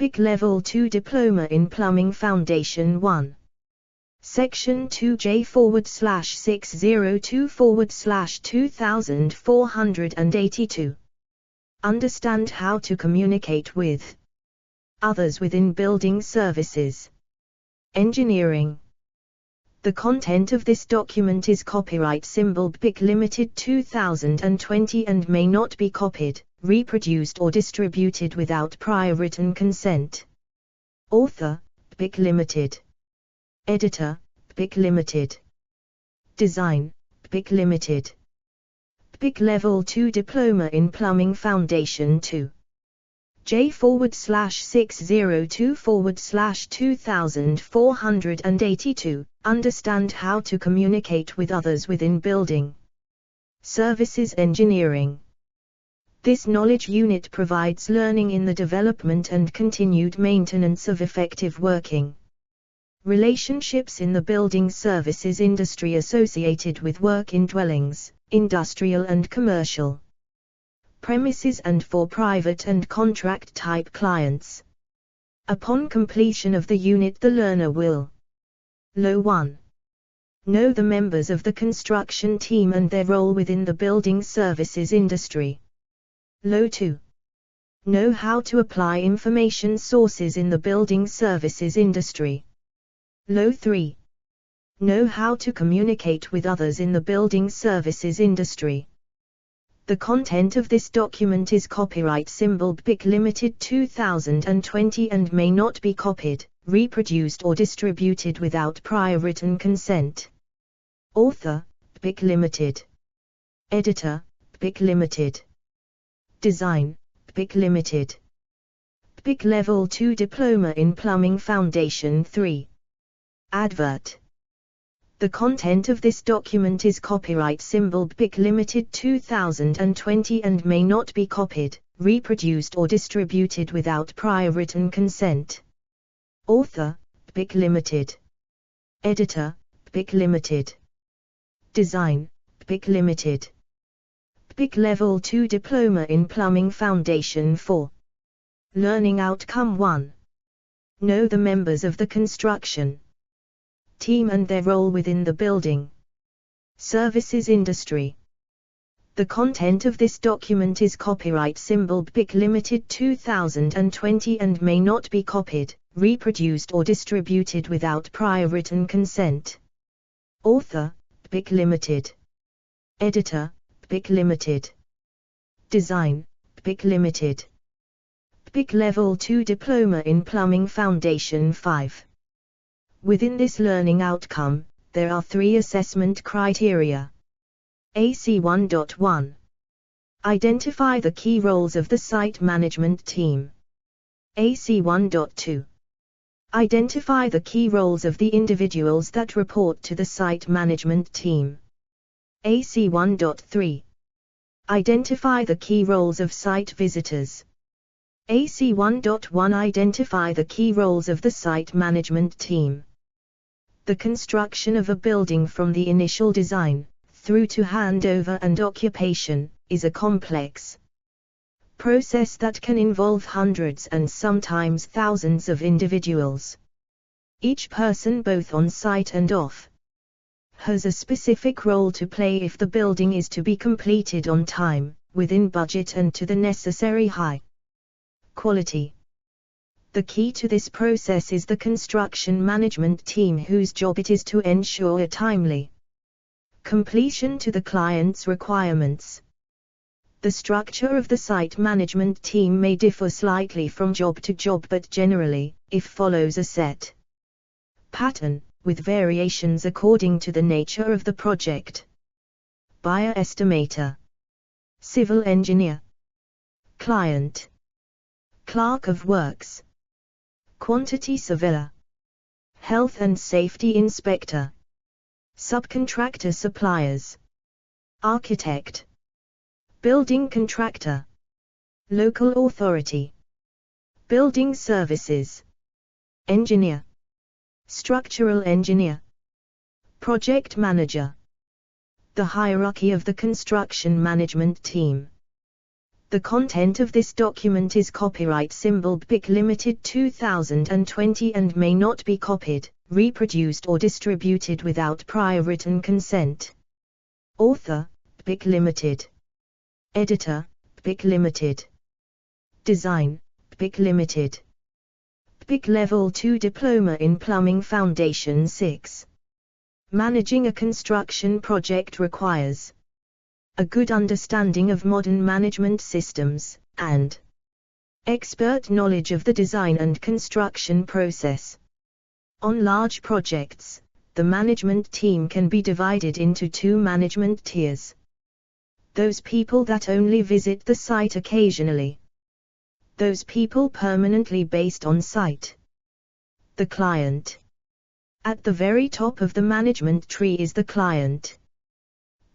BIC Level 2 Diploma in Plumbing Foundation 1. Section 2J/602/2482. Understand how to communicate with others within building services. Engineering. The content of this document is copyright symbol BIC Limited 2020 and may not be copied, reproduced or distributed without prior written consent. Author, BIC Limited. Editor, BIC Limited. Design, BIC Limited. BIC Level 2 Diploma in Plumbing Foundation 2. J6022482. Understand how to communicate with others within building services engineering. This knowledge unit provides learning in the development and continued maintenance of effective working relationships in the building services industry associated with work in dwellings, industrial and commercial premises and for private and contract type clients. Upon completion of the unit, the learner will: Lo 1. Know the members of the construction team and their role within the building services industry. Lo 2. Know how to apply information sources in the building services industry. Lo 3. Know how to communicate with others in the building services industry. The content of this document is copyright symbol BIC Limited 2020 and may not be copied, reproduced or distributed without prior written consent. Author, BIC Limited. Editor, BIC Limited. Design, BIC Limited. BIC Level 2 Diploma in Plumbing Foundation 3. Advert. The content of this document is copyright symbol BIC Limited 2020 and may not be copied, reproduced or distributed without prior written consent. Author, BIC Limited. Editor, BIC Limited. Design, BIC Limited. BIC Level 2 Diploma in Plumbing Foundation 4. Learning Outcome 1. Know the members of the construction team and their role within the building services industry. The content of this document is copyright symbol BIC Limited 2020 and may not be copied, reproduced or distributed without prior written consent. Author, BIC Limited. Editor, BIC Limited. Design, BIC Limited. BIC Level 2 Diploma in Plumbing Foundation 5. Within this learning outcome, there are 3 assessment criteria. AC1.1. Identify the key roles of the site management team. AC1.2. Identify the key roles of the individuals that report to the site management team. AC1.3. Identify the key roles of site visitors. AC1.1. Identify the key roles of the site management team. The construction of a building from the initial design, through to handover and occupation, is a complex process that can involve hundreds and sometimes thousands of individuals. Each person, both on site and off, has a specific role to play if the building is to be completed on time, within budget and to the necessary high quality. The key to this process is the construction management team, whose job it is to ensure a timely completion to the client's requirements. The structure of the site management team may differ slightly from job to job, but generally, if follows a set pattern, with variations according to the nature of the project. Buyer estimator, civil engineer, client, clerk of works, quantity surveyor, health and safety inspector, subcontractor suppliers, architect, building contractor, local authority, building services, engineer, structural engineer, project manager. The hierarchy of the construction management team. The content of this document is copyright symbol BIC Limited 2020 and may not be copied, reproduced or distributed without prior written consent. Author, BIC Limited. Editor, BIC Limited. Design, BIC Limited. BIC Level 2 Diploma in Plumbing Foundation 6. Managing a construction project requires a good understanding of modern management systems, and expert knowledge of the design and construction process. On large projects, the management team can be divided into two management tiers. Those people that only visit the site occasionally. Those people permanently based on site. The client. At the very top of the management tree is the client.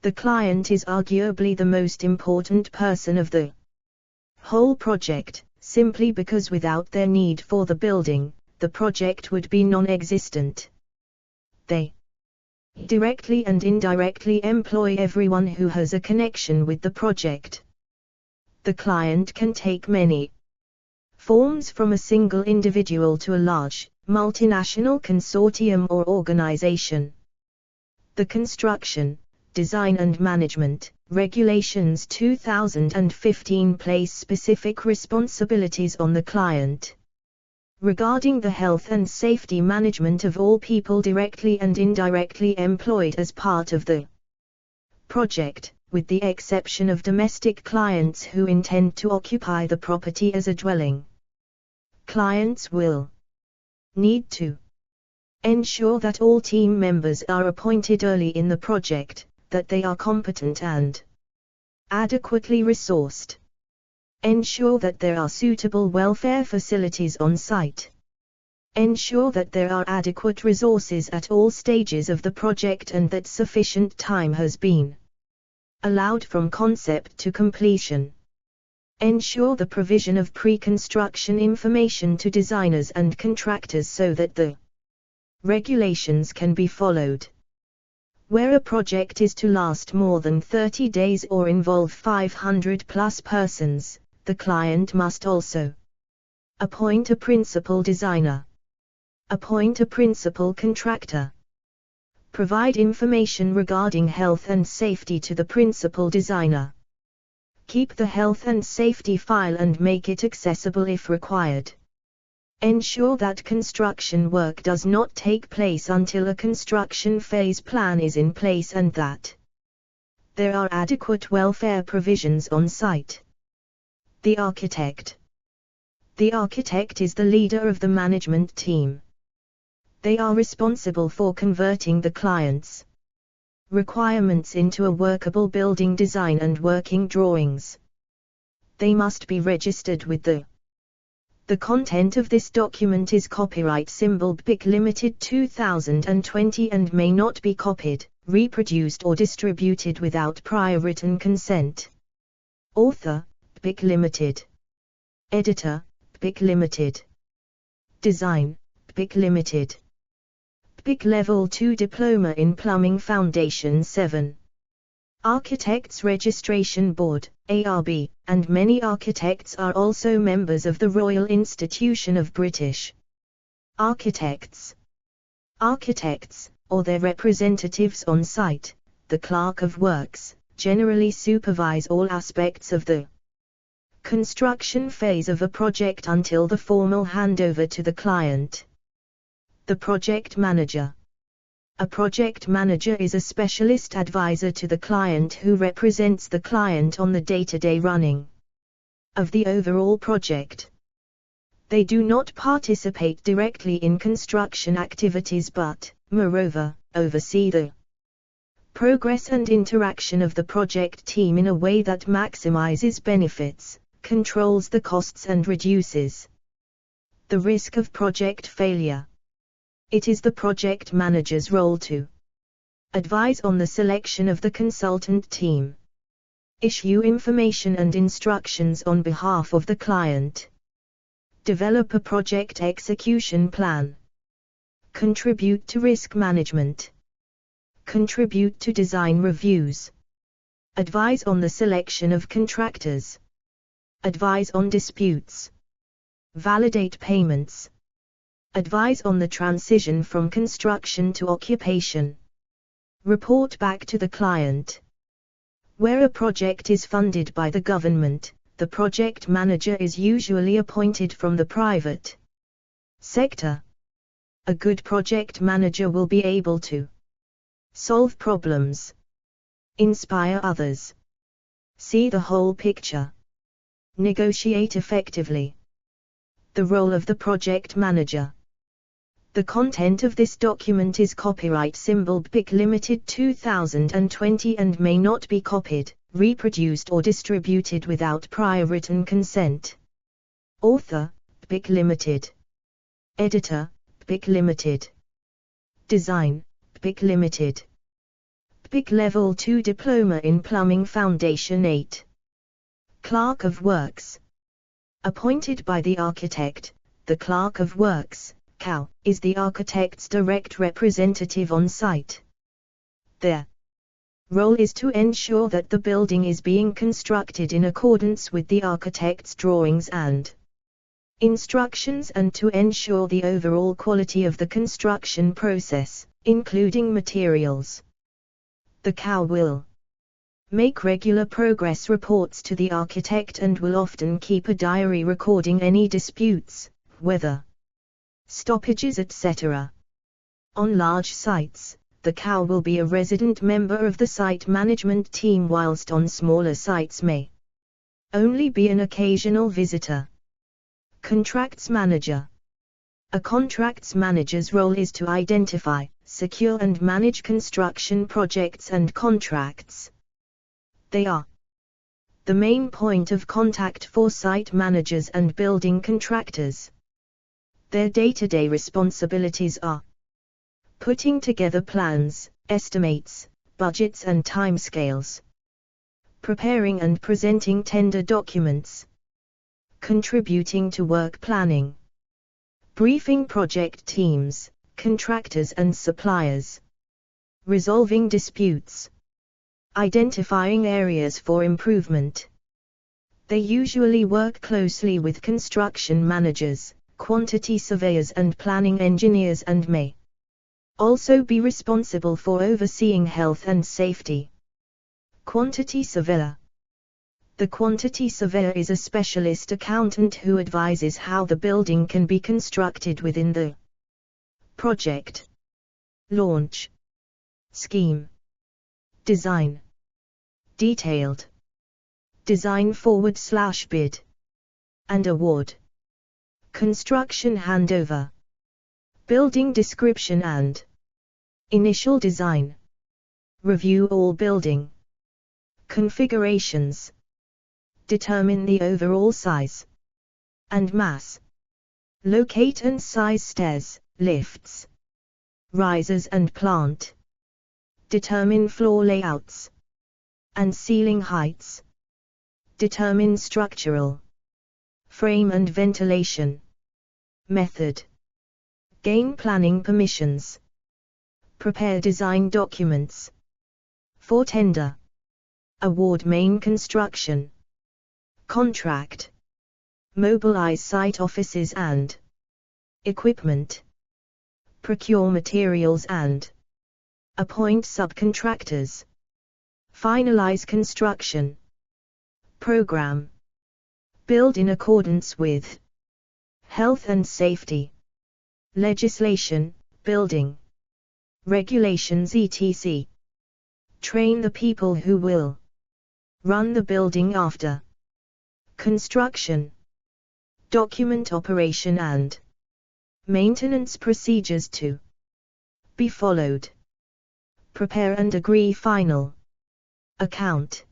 The client is arguably the most important person of the whole project, simply because without their need for the building, the project would be non-existent. They directly and indirectly employ everyone who has a connection with the project. The client can take many forms, from a single individual to a large, multinational consortium or organization. The Construction, Design and Management Regulations 2015 place specific responsibilities on the client regarding the health and safety management of all people directly and indirectly employed as part of the project, with the exception of domestic clients who intend to occupy the property as a dwelling. Clients will need to ensure that all team members are appointed early in the project, that they are competent and adequately resourced. Ensure that there are suitable welfare facilities on site. Ensure that there are adequate resources at all stages of the project and that sufficient time has been allowed from concept to completion. Ensure the provision of pre-construction information to designers and contractors so that the regulations can be followed. Where a project is to last more than 30 days or involve 500+ persons, the client must also appoint a principal designer, appoint a principal contractor, provide information regarding health and safety to the principal designer, keep the health and safety file and make it accessible if required. Ensure that construction work does not take place until a construction phase plan is in place and that there are adequate welfare provisions on site. The architect. The architect is the leader of the management team. They are responsible for converting the client's requirements into a workable building design and working drawings. They must be registered with the content of this document is copyright symbol BIC Limited 2020 and may not be copied, reproduced or distributed without prior written consent. Author, BIC Limited. Editor, BIC Limited. Design, BIC Limited. BIC Level 2 Diploma in Plumbing Foundation 7. Architects Registration Board, ARB, and many architects are also members of the Royal Institution of British Architects. Architects, or their representatives on site, the Clerk of Works, generally supervise all aspects of the construction phase of a project until the formal handover to the client. The Project Manager. A project manager is a specialist advisor to the client who represents the client on the day-to-day running of the overall project. They do not participate directly in construction activities but, moreover, oversee the progress and interaction of the project team in a way that maximizes benefits, controls the costs and reduces the risk of project failure. It is the project manager's role to advise on the selection of the consultant team, issue information and instructions on behalf of the client, develop a project execution plan, contribute to risk management, contribute to design reviews, advise on the selection of contractors, Advise on disputes. Validate payments. Advise on the transition from construction to occupation. Report back to the client. Where a project is funded by the government, the project manager is usually appointed from the private sector. A good project manager will be able to solve problems, inspire others, see the whole picture, negotiate effectively. The role of the project manager. The content of this document is copyright symbol BIC Limited 2020 and may not be copied, reproduced or distributed without prior written consent. Author, BIC Limited. Editor, BIC Limited. Design, BIC Limited. BIC Level 2 Diploma in Plumbing Foundation 8. Clerk of Works. Appointed by the architect, the Clerk of Works, CAW, is the architect's direct representative on site. Their role is to ensure that the building is being constructed in accordance with the architect's drawings and instructions and to ensure the overall quality of the construction process, including materials. The CAW will make regular progress reports to the architect and will often keep a diary recording any disputes, weather, stoppages, etc. On large sites, the CAW will be a resident member of the site management team, whilst on smaller sites may only be an occasional visitor. Contracts manager. A contracts manager's role is to identify, secure and manage construction projects and contracts. They are the main point of contact for site managers and building contractors. Their day-to-day responsibilities are putting together plans, estimates, budgets and timescales, preparing and presenting tender documents, contributing to work planning, briefing project teams, contractors and suppliers, resolving disputes, identifying areas for improvement. They usually work closely with construction managers, quantity surveyors and planning engineers and may also be responsible for overseeing health and safety. Quantity surveyor. The quantity surveyor is a specialist accountant who advises how the building can be constructed within the project, launch, scheme, design, detailed, design /bid, and award, construction handover, building description and initial design, review all building configurations, determine the overall size and mass, locate and size stairs, lifts, risers and plant, determine floor layouts and ceiling heights, determine structural, frame and ventilation method, gain planning permissions, prepare design documents for tender, award main construction contract, mobilize site offices and equipment, procure materials and appoint subcontractors, finalize construction program, build in accordance with health and safety legislation, building regulations etc. Train the people who will run the building after construction, document operation and maintenance procedures to be followed, prepare and agree final account.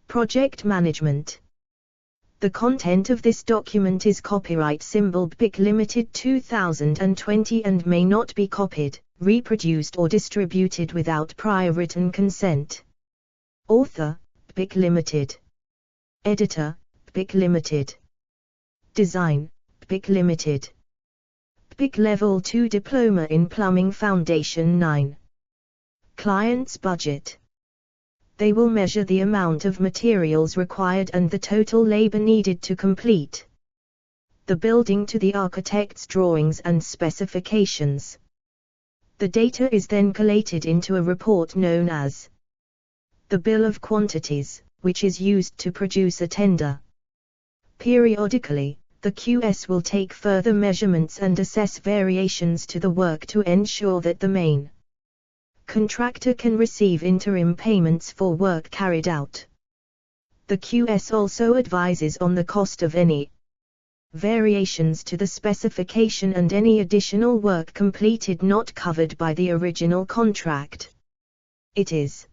Project management. The content of this document is copyright symbol BIC Limited 2020 and may not be copied, reproduced or distributed without prior written consent. Author, BIC Limited. Editor, BIC Limited. Design, BIC Limited. BIC Level 2 Diploma in Plumbing Foundation 9. Client's budget. They will measure the amount of materials required and the total labor needed to complete the building to the architect's drawings and specifications. The data is then collated into a report known as the Bill of Quantities, which is used to produce a tender. Periodically, the QS will take further measurements and assess variations to the work to ensure that the main contractor can receive interim payments for work carried out. The QS also advises on the cost of any variations to the specification and any additional work completed not covered by the original contract. It is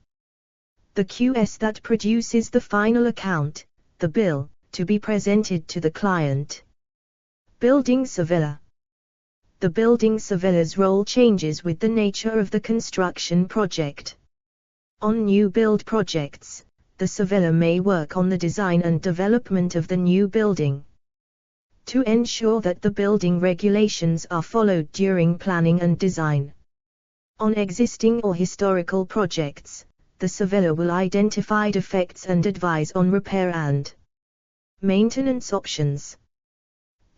the QS that produces the final account, the bill, to be presented to the client. Building surveyor. The building surveyor's role changes with the nature of the construction project. On new build projects, the surveyor may work on the design and development of the new building to ensure that the building regulations are followed during planning and design. On existing or historical projects, the surveyor will identify defects and advise on repair and maintenance options.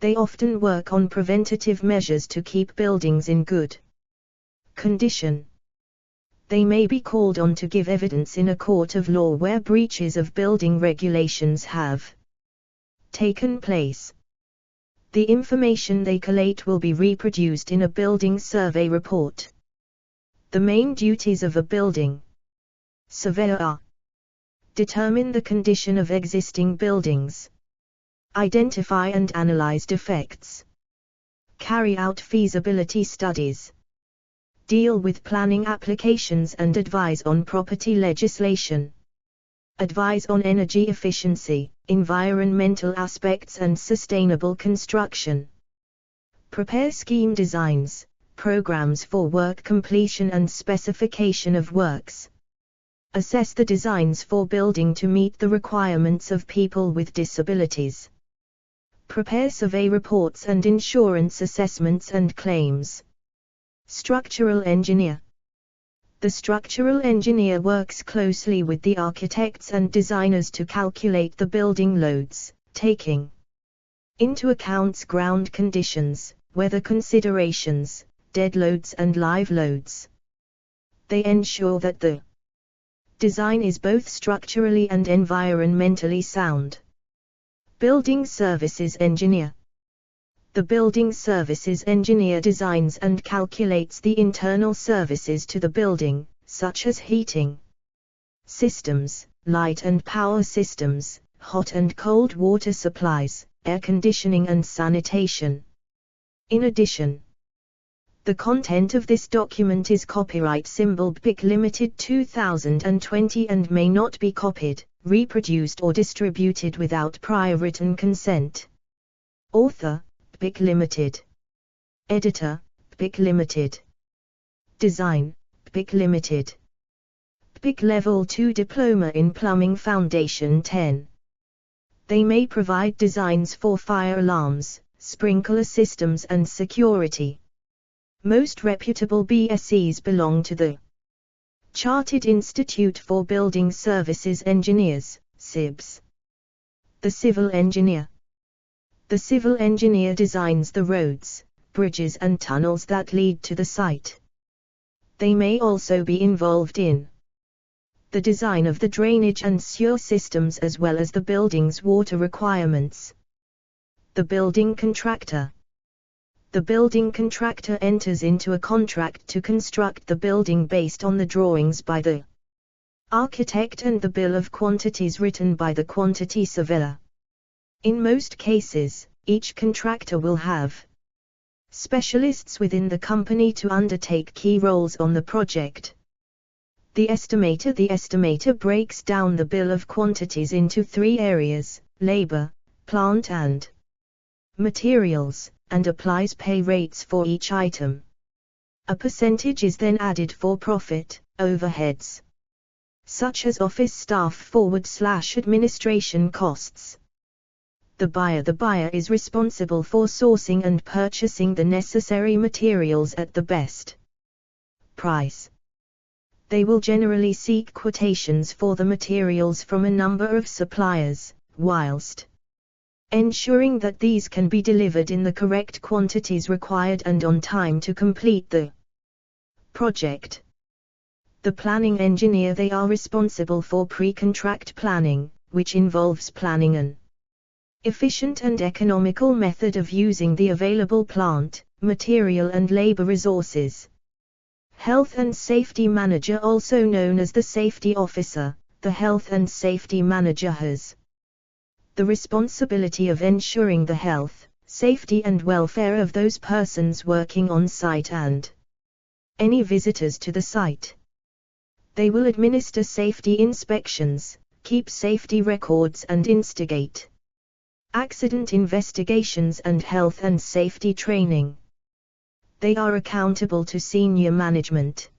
They often work on preventative measures to keep buildings in good condition. They may be called on to give evidence in a court of law where breaches of building regulations have taken place. The information they collate will be reproduced in a building survey report. The main duties of a building surveyor are: determine the condition of existing buildings, identify and analyze defects, carry out feasibility studies, deal with planning applications and advise on property legislation, advise on energy efficiency, environmental aspects and sustainable construction, prepare scheme designs, programs for work completion and specification of works, assess the designs for building to meet the requirements of people with disabilities, prepare survey reports and insurance assessments and claims. Structural engineer. The structural engineer works closely with the architects and designers to calculate the building loads, taking into account ground conditions, weather considerations, dead loads and live loads. They ensure that the design is both structurally and environmentally sound. Building services engineer. The building services engineer designs and calculates the internal services to the building, such as heating systems, light and power systems, hot and cold water supplies, air conditioning and sanitation. In addition, the content of this document is copyright symbol BPIC Limited 2020 and may not be copied, reproduced or distributed without prior written consent. Author, BPIC Limited. Editor, BPIC Limited. Design, BPIC Limited. BPIC Level 2 Diploma in Plumbing Foundation 10. They may provide designs for fire alarms, sprinkler systems and security. Most reputable BScs belong to the Chartered Institute for Building Services Engineers, CIBS. The civil engineer. The civil engineer designs the roads, bridges and tunnels that lead to the site. They may also be involved in the design of the drainage and sewer systems as well as the building's water requirements. The building contractor. The building contractor enters into a contract to construct the building based on the drawings by the architect and the bill of quantities written by the quantity surveyor. In most cases, each contractor will have specialists within the company to undertake key roles on the project. The estimator breaks down the bill of quantities into three areas: labor, plant and materials, and applies pay rates for each item. A percentage is then added for profit, overheads, such as office staff forward/administration costs. The buyer is responsible for sourcing and purchasing the necessary materials at the best price. They will generally seek quotations for the materials from a number of suppliers, whilst ensuring that these can be delivered in the correct quantities required and on time to complete the project. The planning engineer, they are responsible for pre-contract planning, which involves planning an efficient and economical method of using the available plant, material and labor resources. Health and Safety Manager, also known as the Safety Officer, the Health and Safety Manager has the responsibility of ensuring the health, safety and welfare of those persons working on site and any visitors to the site. They will administer safety inspections, keep safety records and instigate accident investigations and health and safety training. They are accountable to senior management.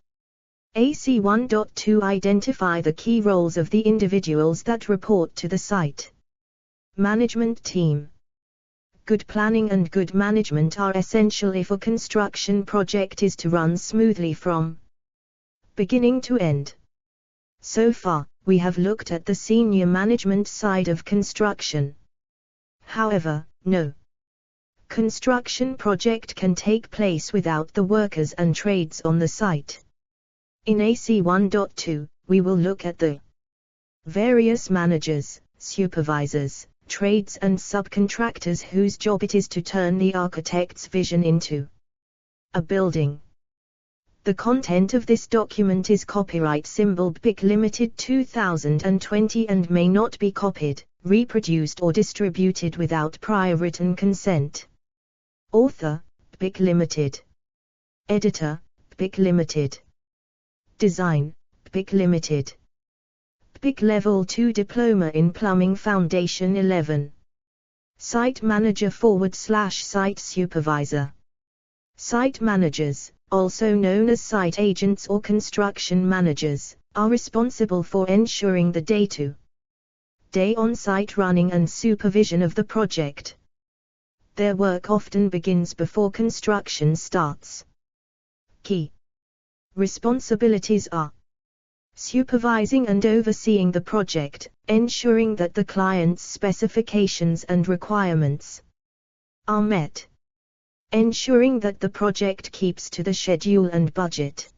AC1.2 Identify the key roles of the individuals that report to the site management team. Good planning and good management are essential if a construction project is to run smoothly from beginning to end. So far, we have looked at the senior management side of construction. However, no construction project can take place without the workers and trades on the site. In AC1.2, we will look at the various managers, supervisors, trades and subcontractors whose job it is to turn the architect's vision into a building. The content of this document is copyright symbol BIC Limited 2020 and may not be copied, reproduced or distributed without prior written consent. Author, BIC Limited. Editor, BIC Limited. Design, BIC Limited. BIC Level 2 Diploma in Plumbing Foundation 11. Site Manager / Site Supervisor. Site managers, also known as site agents or construction managers, are responsible for ensuring the day-to-day on-site running and supervision of the project. Their work often begins before construction starts. Key responsibilities are supervising and overseeing the project, ensuring that the client's specifications and requirements are met, ensuring that the project keeps to the schedule and budget,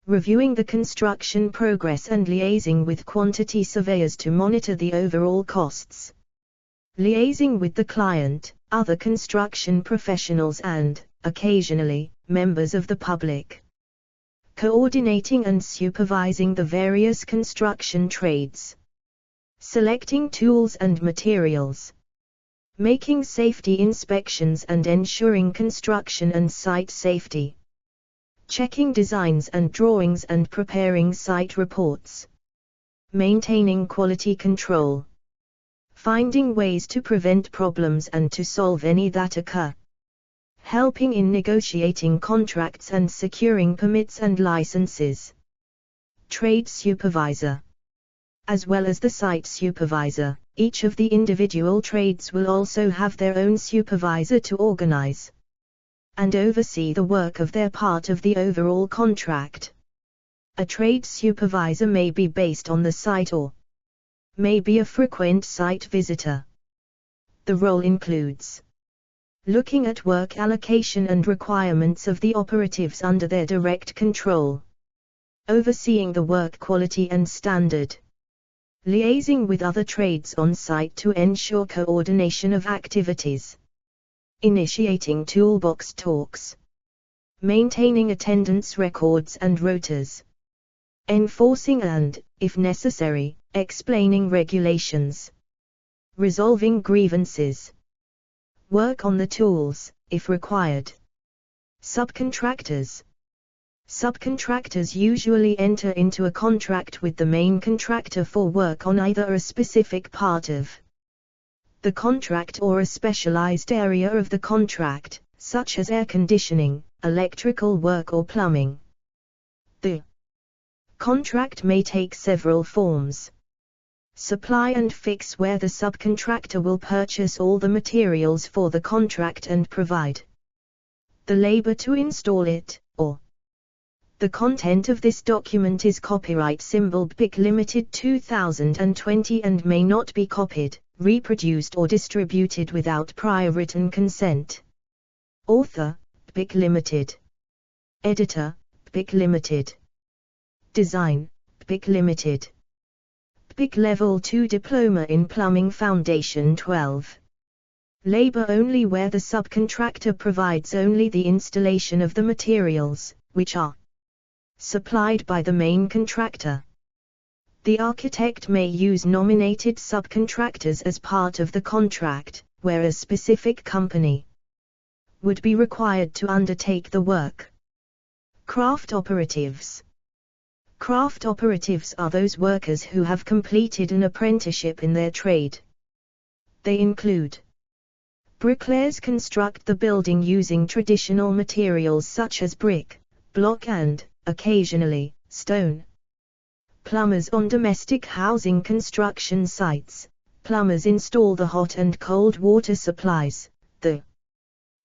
reviewing the construction progress and liaising with quantity surveyors to monitor the overall costs, liaising with the client, other construction professionals and, occasionally, members of the public, coordinating and supervising the various construction trades, selecting tools and materials, making safety inspections and ensuring construction and site safety, checking designs and drawings and preparing site reports, maintaining quality control, finding ways to prevent problems and to solve any that occur, helping in negotiating contracts and securing permits and licenses. Trade supervisor. As well as the site supervisor, each of the individual trades will also have their own supervisor to organize and oversee the work of their part of the overall contract. A trade supervisor may be based on the site or may be a frequent site visitor. The role includes looking at work allocation and requirements of the operatives under their direct control, overseeing the work quality and standard, liaising with other trades on site to ensure coordination of activities, initiating toolbox talks, maintaining attendance records and rotas, enforcing and, if necessary, explaining regulations, resolving grievances, work on the tools, if required. Subcontractors. Subcontractors usually enter into a contract with the main contractor for work on either a specific part of the contract or a specialized area of the contract, such as air conditioning, electrical work or plumbing. The contract may take several forms. Supply and fix, where the subcontractor will purchase all the materials for the contract and provide the labor to install it, or The content of this document is copyright symbol BIC Limited 2020 and may not be copied, reproduced or distributed without prior written consent. Author, BIC Limited. Editor, BIC Limited. Design, BIC Limited. BIC Level 2 Diploma in Plumbing Foundation 12. Labor only where the subcontractor provides only the installation of the materials, which are supplied by the main contractor. The architect may use nominated subcontractors as part of the contract, where a specific company would be required to undertake the work. Craft operatives. Craft operatives are those workers who have completed an apprenticeship in their trade. They include bricklayers construct the building using traditional materials such as brick, block and, occasionally, stone. Plumbers on domestic housing construction sites. Plumbers install the hot and cold water supplies, the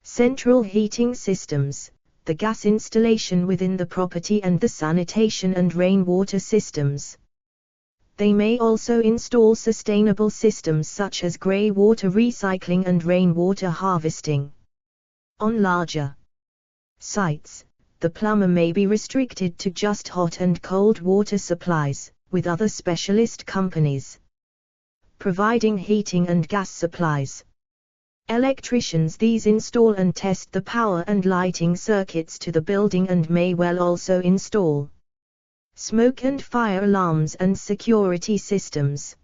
central heating systems, the gas installation within the property and the sanitation and rainwater systems. They may also install sustainable systems such as grey water recycling and rainwater harvesting. On larger sites, the plumber may be restricted to just hot and cold water supplies, with other specialist companies providing heating and gas supplies. Electricians these install and test the power and lighting circuits to the building and may well also install smoke and fire alarms and security systems.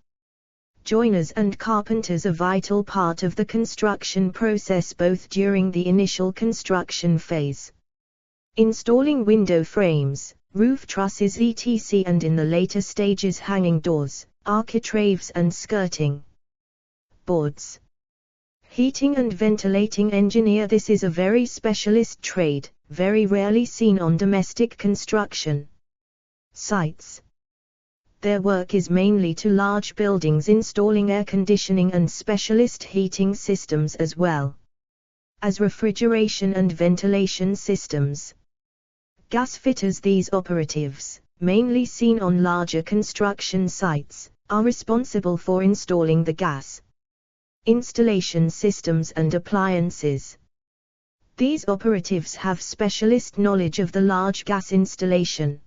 Joiners and carpenters a vital part of the construction process both during the initial construction phase, installing window frames, roof trusses etc. and in the later stages hanging doors, architraves and skirting boards. Heating and ventilating engineer this is a very specialist trade, very rarely seen on domestic construction sites. Their work is mainly to large buildings installing air conditioning and specialist heating systems as well as refrigeration and ventilation systems. Gas fitters these operatives, mainly seen on larger construction sites, are responsible for installing the gas installation systems and appliances. These operatives have specialist knowledge of the large gas installation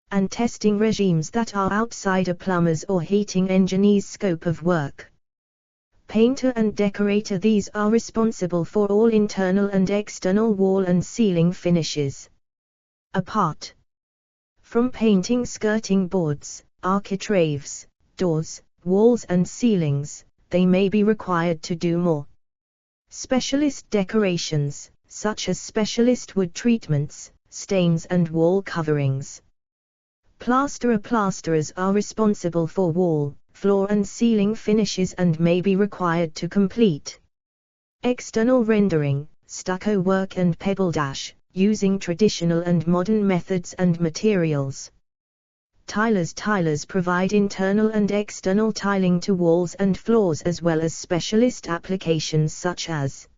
and testing regimes that are outside a plumber's or heating engineer's scope of work. Painter and decorator these are responsible for all internal and external wall and ceiling finishes. Apart from painting skirting boards, architraves, doors, walls and ceilings, they may be required to do more specialist decorations, such as specialist wood treatments, stains and wall coverings. Plasterers are responsible for wall, floor and ceiling finishes and may be required to complete external rendering, stucco work and pebble dash, using traditional and modern methods and materials. Tilers provide internal and external tiling to walls and floors as well as specialist applications such as.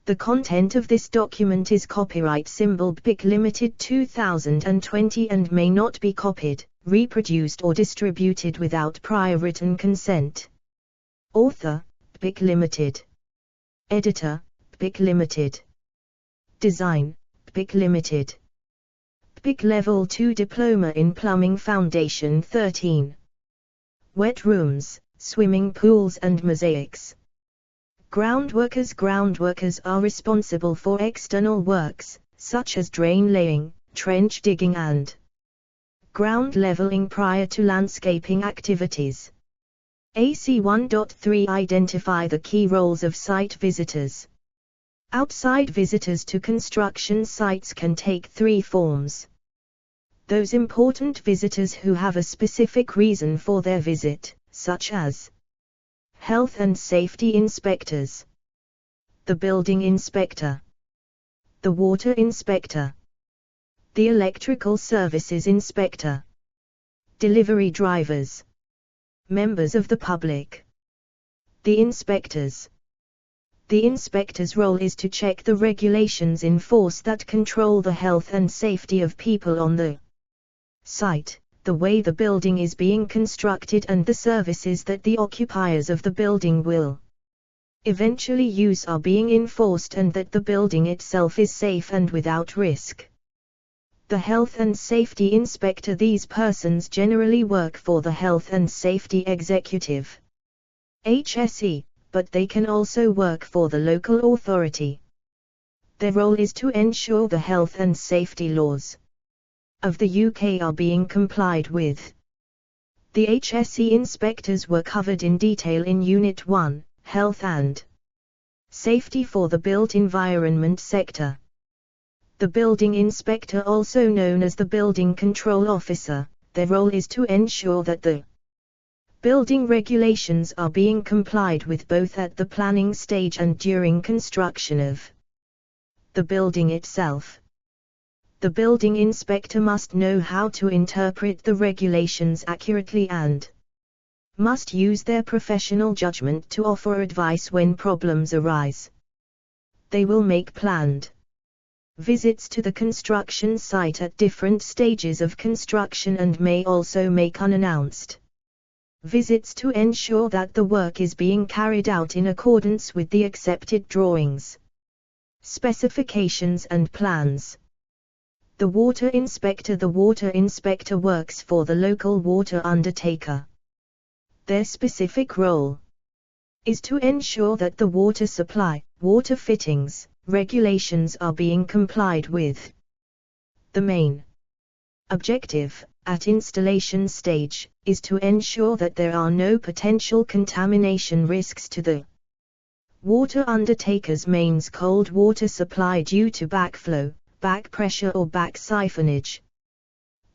The content of this document is copyright symbol BIC Limited 2020 and may not be copied, reproduced or distributed without prior written consent. Author, BIC Limited. Editor, BIC Limited. Design, BIC Limited. BIC Level 2 Diploma in Plumbing Foundation 13. Wet rooms, swimming pools and mosaics. Groundworkers are responsible for external works, such as drain laying, trench digging and ground leveling prior to landscaping activities. AC 1.3 Identify the key roles of site visitors. Outside visitors to construction sites can take three forms. Those important visitors who have a specific reason for their visit, such as health and safety inspectors, the building inspector, the water inspector, the electrical services inspector, delivery drivers, members of the public, the inspectors. The inspector's role is to check the regulations in force that control the health and safety of people on the site, the way the building is being constructed and the services that the occupiers of the building will eventually use are being enforced and that the building itself is safe and without risk. The health and safety inspector. These persons generally work for the health and safety executive, HSE, but they can also work for the local authority. Their role is to ensure the health and safety laws of the UK are being complied with. The HSE inspectors were covered in detail in Unit 1, Health and Safety for the Built Environment Sector. The building inspector, also known as the building control officer, their role is to ensure that the building regulations are being complied with both at the planning stage and during construction of the building itself. The building inspector must know how to interpret the regulations accurately and must use their professional judgment to offer advice when problems arise. They will make planned visits to the construction site at different stages of construction and may also make unannounced visits to ensure that the work is being carried out in accordance with the accepted drawings, specifications and plans. The water inspector. The water inspector works for the local water undertaker. Their specific role is to ensure that the water supply, water fittings, regulations are being complied with. The main objective, at installation stage, is to ensure that there are no potential contamination risks to the water undertaker's mains cold water supply due to backflow, back pressure or back siphonage.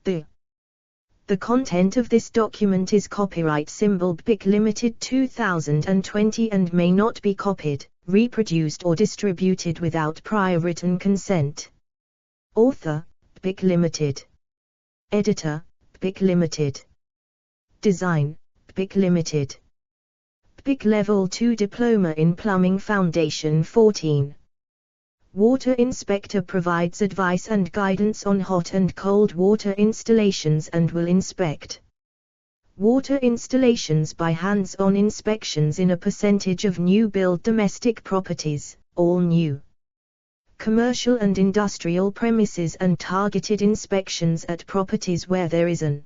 The content of this document is copyright symbol BIC Limited 2020 and may not be copied, reproduced or distributed without prior written consent. Author, BIC Limited. Editor, BIC Limited. Design, BIC Limited. BIC Level 2 Diploma in Plumbing Foundation 14. Water inspector provides advice and guidance on hot and cold water installations and will inspect water installations by hands-on inspections in a percentage of new build domestic properties, all new commercial and industrial premises and targeted inspections at properties where there is an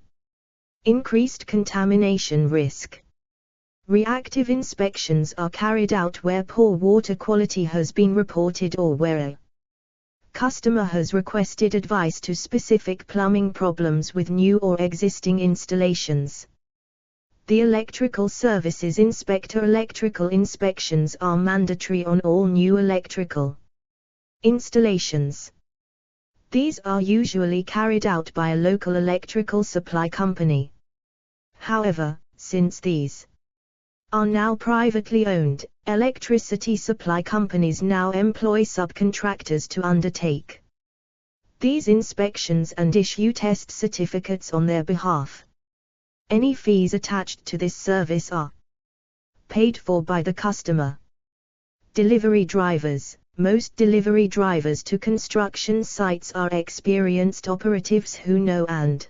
increased contamination risk. Reactive inspections are carried out where poor water quality has been reported or where a customer has requested advice to specific plumbing problems with new or existing installations. The electrical services inspector. Electrical inspections are mandatory on all new electrical installations. These are usually carried out by a local electrical supply company. However, since these are now privately owned, electricity supply companies now employ subcontractors to undertake these inspections and issue test certificates on their behalf. Any fees attached to this service are paid for by the customer. Delivery drivers. Most delivery drivers to construction sites are experienced operatives who know and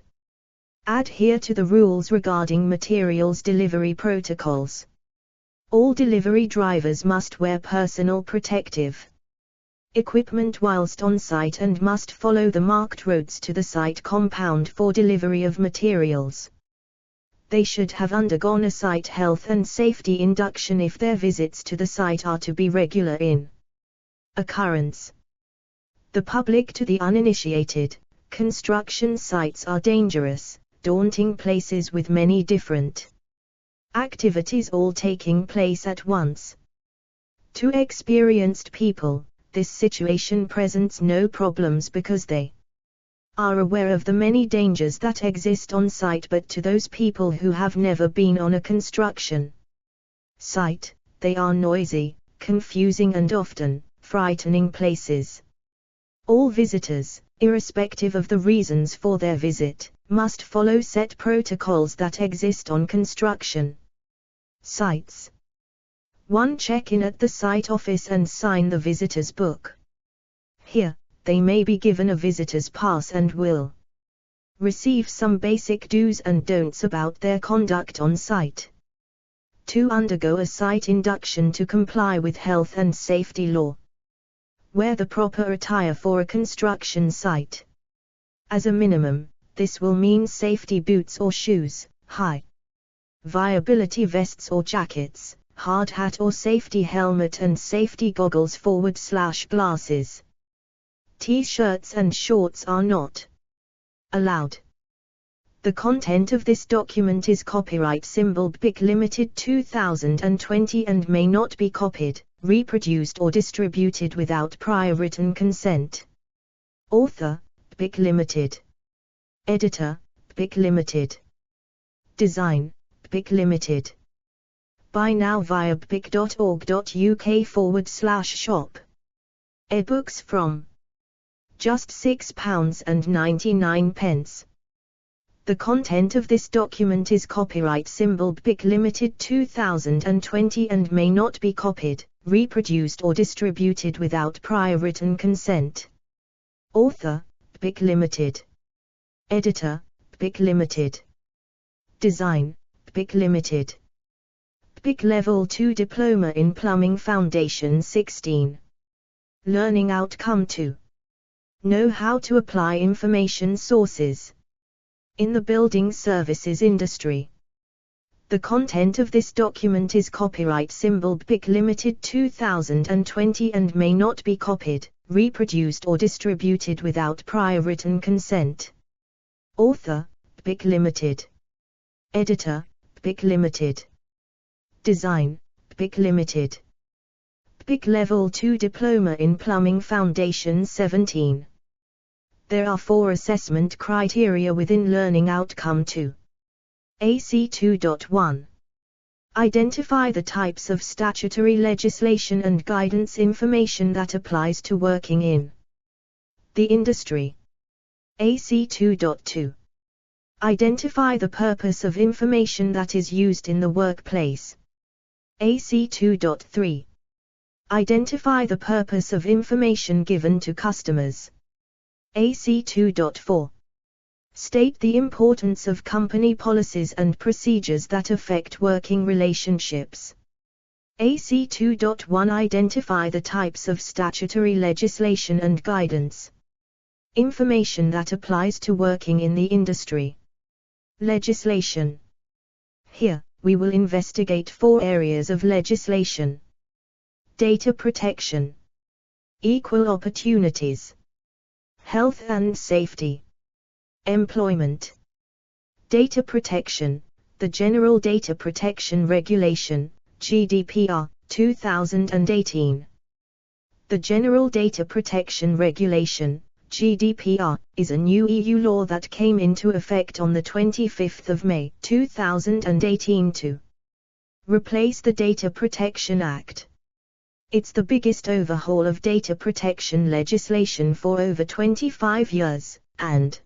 adhere to the rules regarding materials delivery protocols. All delivery drivers must wear personal protective equipment whilst on site and must follow the marked roads to the site compound for delivery of materials. They should have undergone a site health and safety induction if their visits to the site are to be regular in occurrence. The public. To the uninitiated, construction sites are dangerous, daunting places with many different activities all taking place at once. To experienced people, this situation presents no problems because they are aware of the many dangers that exist on site, but to those people who have never been on a construction site, they are noisy, confusing and often frightening places. All visitors, irrespective of the reasons for their visit, must follow set protocols that exist on construction sites. 1. Check in at the site office and sign the visitor's book. Here, they may be given a visitor's pass and will receive some basic do's and don'ts about their conduct on site. 2. Undergo a site induction to comply with health and safety law. Wear the proper attire for a construction site. As a minimum, this will mean safety boots or shoes, high viability vests or jackets, hard hat or safety helmet and safety goggles / glasses. T-shirts and shorts are not allowed. The content of this document is copyright symbol BIC Limited 2020 and may not be copied, reproduced or distributed without prior written consent. Author, BIC Limited. Editor, BIC Limited. Design, BIC Limited. Buy now via bic.org.uk/shop. Ebooks from just £6.99. The content of this document is copyright symbol BIC Limited 2020 and may not be copied, reproduced or distributed without prior written consent. Author, BIC Limited. Editor, BIC Limited. Design, BIC Limited. BIC Level 2 Diploma in Plumbing Foundation 16. Learning Outcome 2. Know how to apply information sources in the building services industry. The content of this document is copyright symbol BIC Limited 2020 and may not be copied, reproduced or distributed without prior written consent. Author, BIC Limited. Editor, BIC Limited. Design, BIC Limited. BIC Level 2 Diploma in Plumbing Foundation 17. There are 4 assessment criteria within Learning Outcome 2. AC 2.1. Identify the types of statutory legislation and guidance information that applies to working in the industry. AC 2.2. Identify the purpose of information that is used in the workplace. AC 2.3. Identify the purpose of information given to customers. AC 2.4. State the importance of company policies and procedures that affect working relationships. AC 2.1. Identify the types of statutory legislation and guidance information that applies to working in the industry. Legislation. Here, we will investigate 4 areas of legislation: data protection, equal opportunities, health and safety, employment. Data protection. The General Data Protection Regulation, GDPR, 2018. The General Data Protection Regulation, GDPR, is a new EU law that came into effect on the 25th of May, 2018 to replace the Data Protection Act. It's the biggest overhaul of data protection legislation for over 25 years, and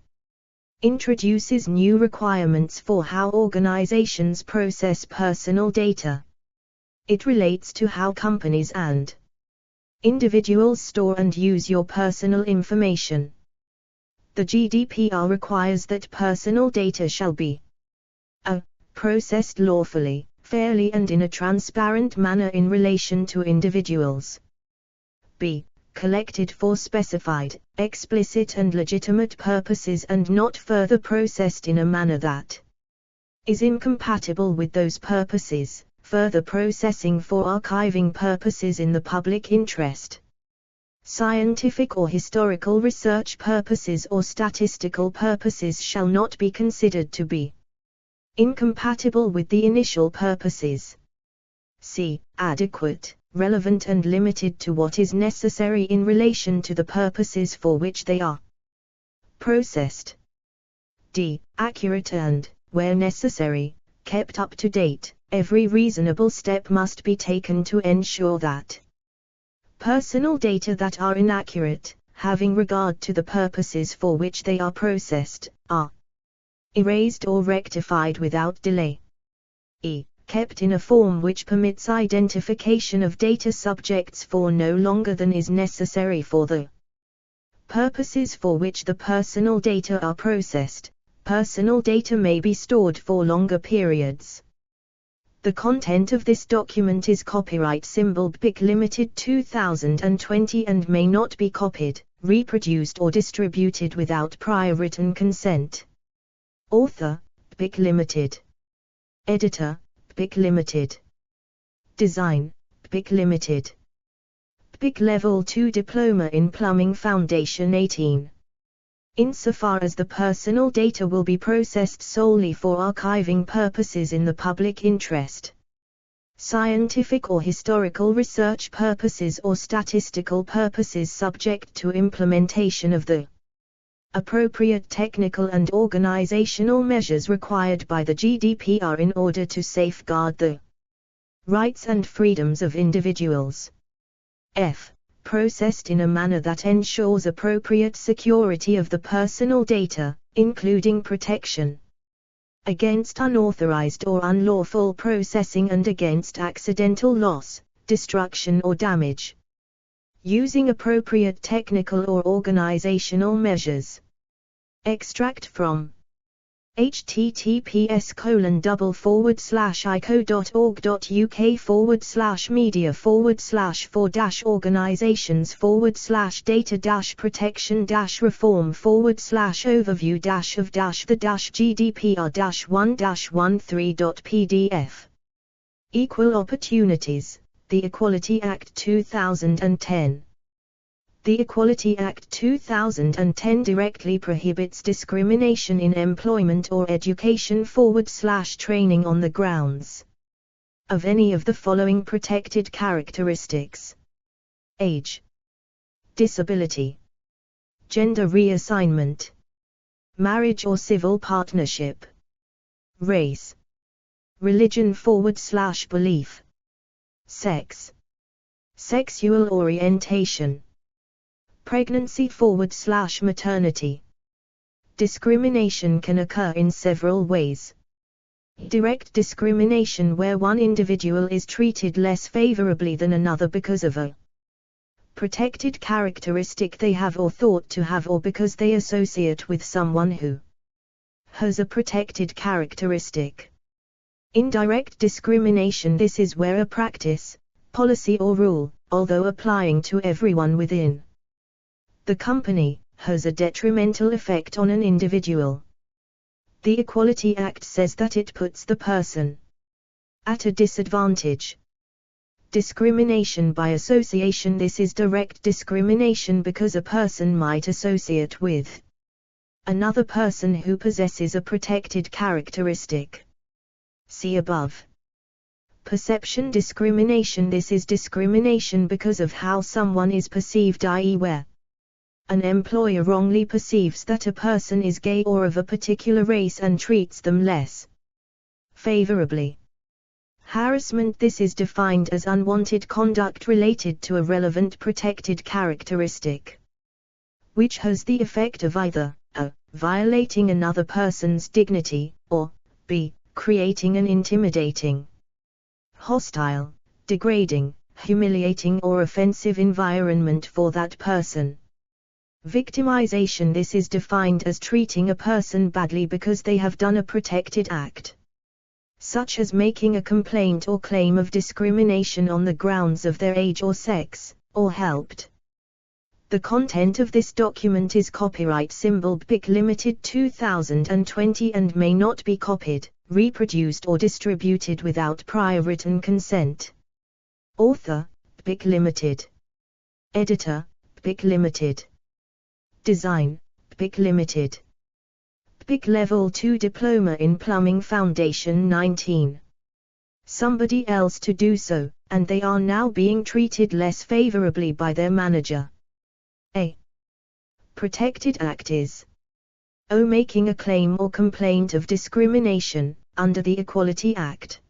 introduces new requirements for how organizations process personal data. It relates to how companies and individuals store and use your personal information. The GDPR requires that personal data shall be a. Processed lawfully, fairly and in a transparent manner in relation to individuals. b. Collected for specified, explicit and legitimate purposes and not further processed in a manner that is incompatible with those purposes, further processing for archiving purposes in the public interest, scientific or historical research purposes or statistical purposes shall not be considered to be incompatible with the initial purposes. c. Adequate, relevant and limited to what is necessary in relation to the purposes for which they are processed. d. Accurate and, where necessary, kept up to date. Every reasonable step must be taken to ensure that personal data that are inaccurate, having regard to the purposes for which they are processed, are erased or rectified without delay. e. kept in a form which permits identification of data subjects for no longer than is necessary for the purposes for which the personal data are processed. Personal data may be stored for longer periods. The content of this document is copyright symbol BIC Limited 2020 and may not be copied, reproduced or distributed without prior written consent. Author, BIC Limited. Editor, BIC Limited. Design, BIC Limited. BIC Level 2 Diploma in Plumbing Foundation 18. Insofar as the personal data will be processed solely for archiving purposes in the public interest, scientific or historical research purposes or statistical purposes subject to implementation of the appropriate technical and organizational measures required by the GDPR in order to safeguard the rights and freedoms of individuals. F. Processed in a manner that ensures appropriate security of the personal data, including protection against unauthorized or unlawful processing and against accidental loss, destruction or damage, using appropriate technical or organizational measures. Extract from https://ico.org.uk/media/data-protection-reform/over-view-of-the-GDPR-1-13.pdf. Equal Opportunities, the Equality Act 2010. The Equality Act 2010 directly prohibits discrimination in employment or education/training on the grounds of any of the following protected characteristics: age, disability, gender reassignment, marriage or civil partnership, race, religion/belief, sex, sexual orientation, pregnancy/maternity. Discrimination can occur in several ways. Direct discrimination, where one individual is treated less favorably than another because of a protected characteristic they have or thought to have, or because they associate with someone who has a protected characteristic. Indirect discrimination, this is where a practice, policy or rule, although applying to everyone within the company, has a detrimental effect on an individual. The Equality Act says that it puts the person at a disadvantage. Discrimination by association, this is direct discrimination because a person might associate with another person who possesses a protected characteristic. See above. Perception discrimination, this is discrimination because of how someone is perceived, i.e. where an employer wrongly perceives that a person is gay or of a particular race and treats them less favorably. Harassment, this is defined as unwanted conduct related to a relevant protected characteristic, which has the effect of either a. Violating another person's dignity, or b. Creating an intimidating, hostile, degrading, humiliating or offensive environment for that person. Victimization, this is defined as treating a person badly because they have done a protected act, such as making a complaint or claim of discrimination on the grounds of their age or sex, or helped. The content of this document is copyright symbol BIC Limited 2020 and may not be copied, reproduced or distributed without prior written consent. Author, BIC Limited. Editor, BIC Limited. Design, BIC Limited. BIC Level 2 Diploma in Plumbing Foundation 19. Somebody else to do so, and they are now being treated less favorably by their manager. A. Protected act is O. Making a claim or complaint of discrimination, under the Equality Act.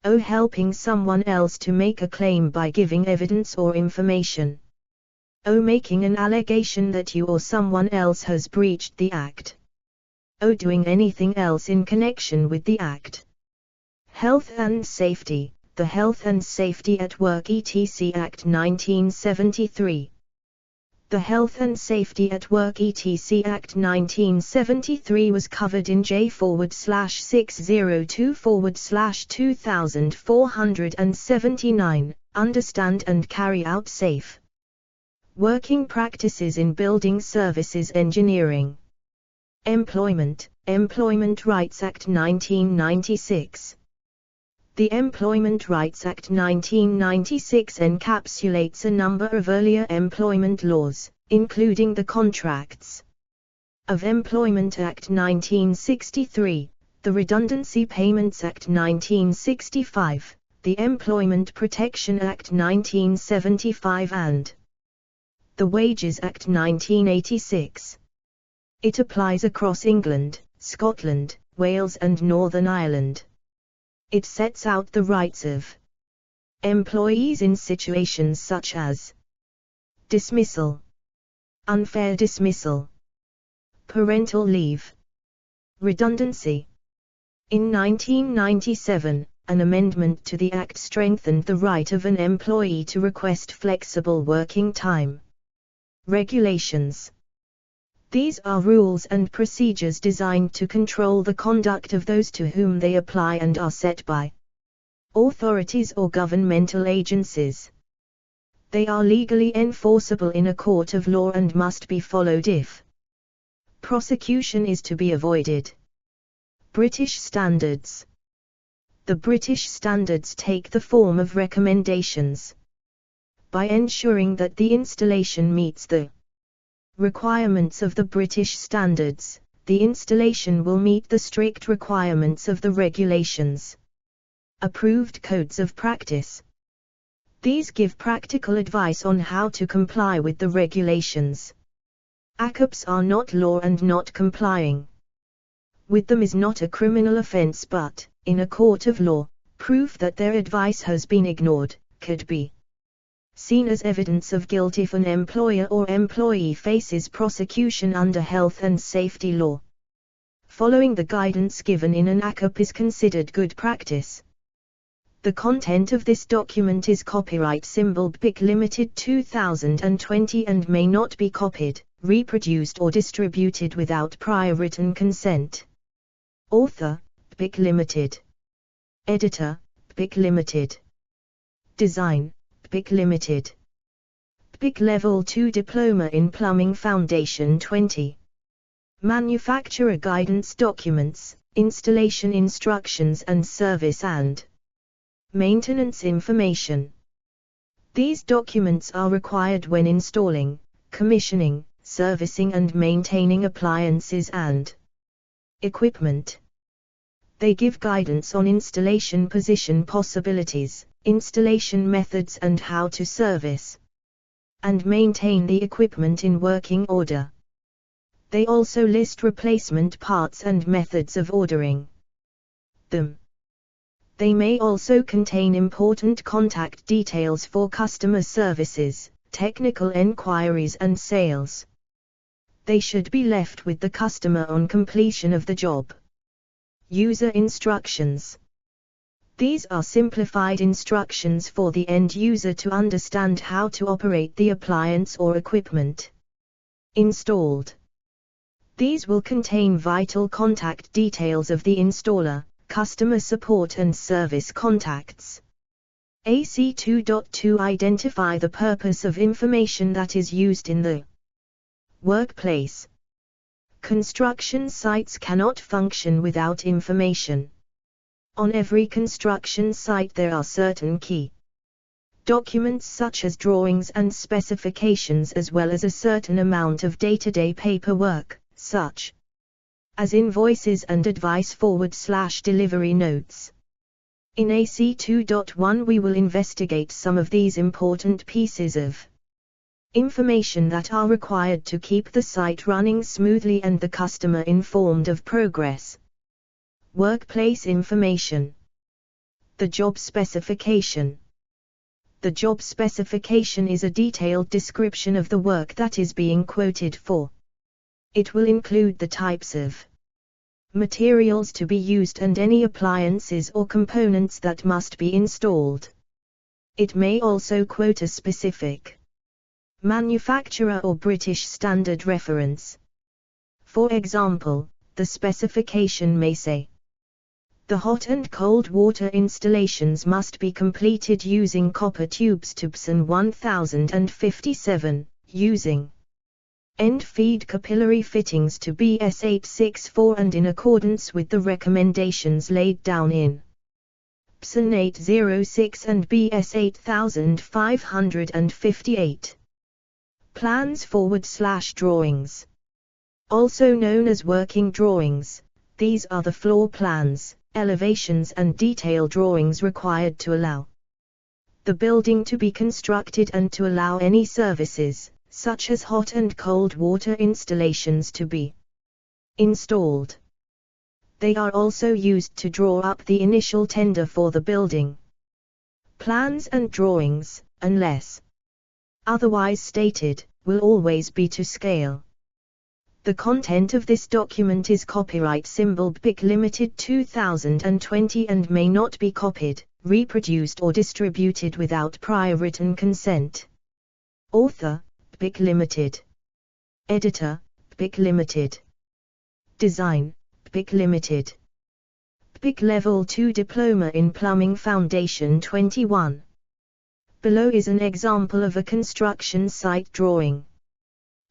O. Helping someone else to make a claim by giving evidence or information. O. Making an allegation that you or someone else has breached the Act. O. Doing anything else in connection with the Act. Health and Safety, the Health and Safety at Work etc. Act 1973. The Health and Safety at Work etc. Act 1973 was covered in J6022482 Understand and Carry Out Safe Working Practices in Building Services Engineering. Employment Rights Act 1996. The Employment Rights Act 1996 encapsulates a number of earlier employment laws, including the Contracts of Employment Act 1963, the Redundancy Payments Act 1965, the Employment Protection Act 1975 and the Wages Act 1986. It applies across England, Scotland, Wales and Northern Ireland. It sets out the rights of employees in situations such as dismissal, unfair dismissal, parental leave, redundancy. In 1997, an amendment to the Act strengthened the right of an employee to request flexible working time regulations. These are rules and procedures designed to control the conduct of those to whom they apply and are set by authorities or governmental agencies. They are legally enforceable in a court of law and must be followed if prosecution is to be avoided. British Standards. The British Standards take the form of recommendations. By ensuring that the installation meets the requirements of the British Standards, the installation will meet the strict requirements of the regulations. Approved Codes of Practice. These give practical advice on how to comply with the regulations. ACAPs are not law and not complying with them is not a criminal offence, but, in a court of law, proof that their advice has been ignored could be seen as evidence of guilt if an employer or employee faces prosecution under health and safety law. Following the guidance given in an ACAP is considered good practice. The content of this document is copyright symbol BPIC Limited 2020 and may not be copied, reproduced or distributed without prior written consent. Author, BPIC Limited. Editor, BPIC Limited. Design, BPIC Limited. BPIC Level 2 Diploma in Plumbing Foundation 20. Manufacturer Guidance Documents, Installation Instructions and Service and Maintenance Information. These documents are required when installing, commissioning, servicing and maintaining appliances and equipment. They give guidance on installation position possibilities, installation methods and how to service and maintain the equipment in working order. They also list replacement parts and methods of ordering them. They may also contain important contact details for customer services, technical enquiries and sales. They should be left with the customer on completion of the job. User instructions. These are simplified instructions for the end user to understand how to operate the appliance or equipment installed. These will contain vital contact details of the installer, customer support and service contacts. AC2.2 Identify the purpose of information that is used in the workplace. Construction sites cannot function without information. On every construction site there are certain key documents such as drawings and specifications as well as a certain amount of day-to-day paperwork, such as invoices and advice /delivery notes. In AC2.1 we will investigate some of these important pieces of information that are required to keep the site running smoothly and the customer informed of progress. Workplace information. The job specification. The job specification is a detailed description of the work that is being quoted for. It will include the types of materials to be used and any appliances or components that must be installed. It may also quote a specific manufacturer or British standard reference. For example, the specification may say, the hot and cold water installations must be completed using copper tubes Tubson 1057, using end feed capillary fittings to BS 864 and in accordance with the recommendations laid down in PSN 806 and BS 8558. Plans / drawings. Also known as working drawings, these are the floor plans, elevations and detail drawings required to allow the building to be constructed and to allow any services, such as hot and cold water installations, to be installed. They are also used to draw up the initial tender for the building. Plans and drawings, unless otherwise stated, will always be to scale. The content of this document is copyright symbol BIC Limited 2020 and may not be copied, reproduced or distributed without prior written consent. Author, BIC Limited. Editor, BIC Limited. Design, BIC Limited. BIC Level 2 Diploma in Plumbing Foundation 21. Below is an example of a construction site drawing.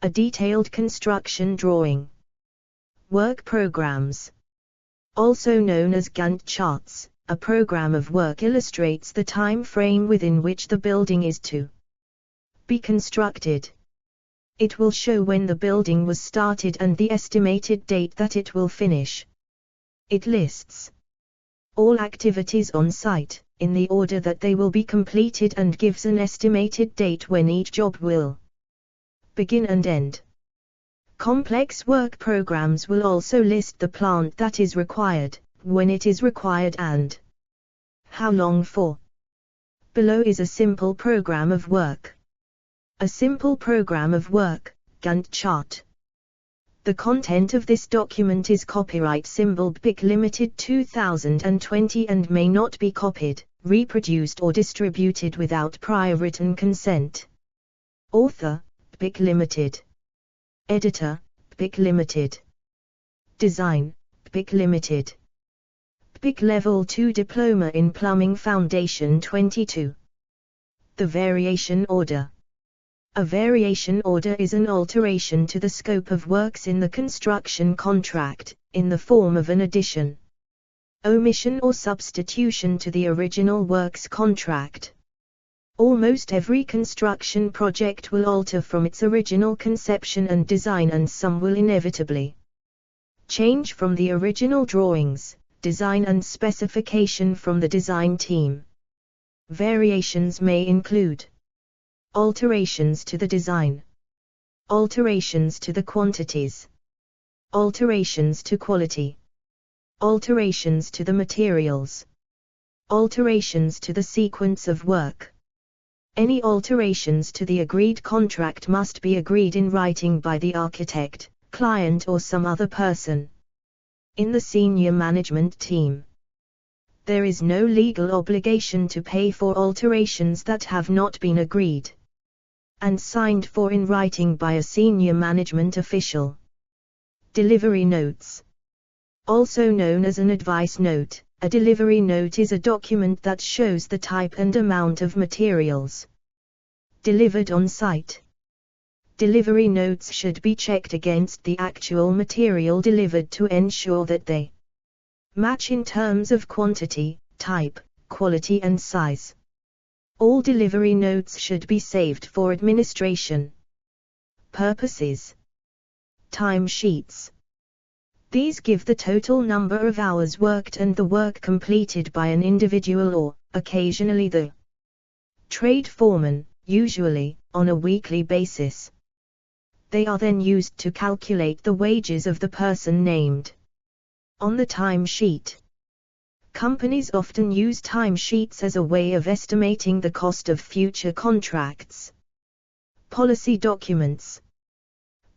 A detailed construction drawing. Work programs. Also known as Gantt charts, a program of work illustrates the time frame within which the building is to be constructed. It will show when the building was started and the estimated date that it will finish. It lists all activities on site, in the order that they will be completed, and gives an estimated date when each job will begin and end. Complex work programs will also list the plant that is required, when it is required and how long for. Below is a simple program of work. A simple program of work, Gantt chart. The content of this document is copyright symbol BIC Limited 2020 and may not be copied, reproduced or distributed without prior written consent. Author, BIC Limited. Editor, BIC Limited. Design, BIC Limited. BIC Level 2 Diploma in Plumbing Foundation 22. The variation order. A variation order is an alteration to the scope of works in the construction contract, in the form of an addition, omission or substitution to the original works contract. Almost every construction project will alter from its original conception and design, and some will inevitably change from the original drawings, design and specification from the design team. Variations may include alterations to the design, alterations to the quantities, alterations to quality, alterations to the materials, alterations to the sequence of work. Any alterations to the agreed contract must be agreed in writing by the architect, client or some other person in the senior management team. There is no legal obligation to pay for alterations that have not been agreed and signed for in writing by a senior management official. Delivery notes. Also known as an advice note, a delivery note is a document that shows the type and amount of materials delivered on site. Delivery notes should be checked against the actual material delivered to ensure that they match in terms of quantity, type, quality and size. All delivery notes should be saved for administration purposes. Time sheets. These give the total number of hours worked and the work completed by an individual or, occasionally, the trade foreman, usually, on a weekly basis. They are then used to calculate the wages of the person named on the time sheet. Companies often use time sheets as a way of estimating the cost of future contracts. Policy documents.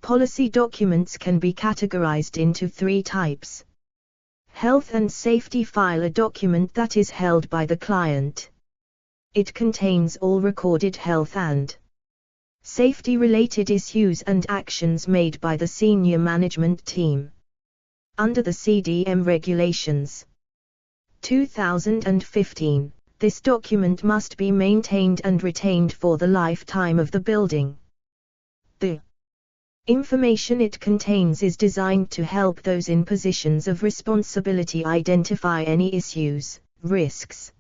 Policy documents can be categorized into three types: Health and safety file, a document that is held by the client. It contains all recorded health and safety-related issues and actions made by the senior management team. Under the CDM regulations 2015, this document must be maintained and retained for the lifetime of the building. The information it contains is designed to help those in positions of responsibility identify any issues, risks,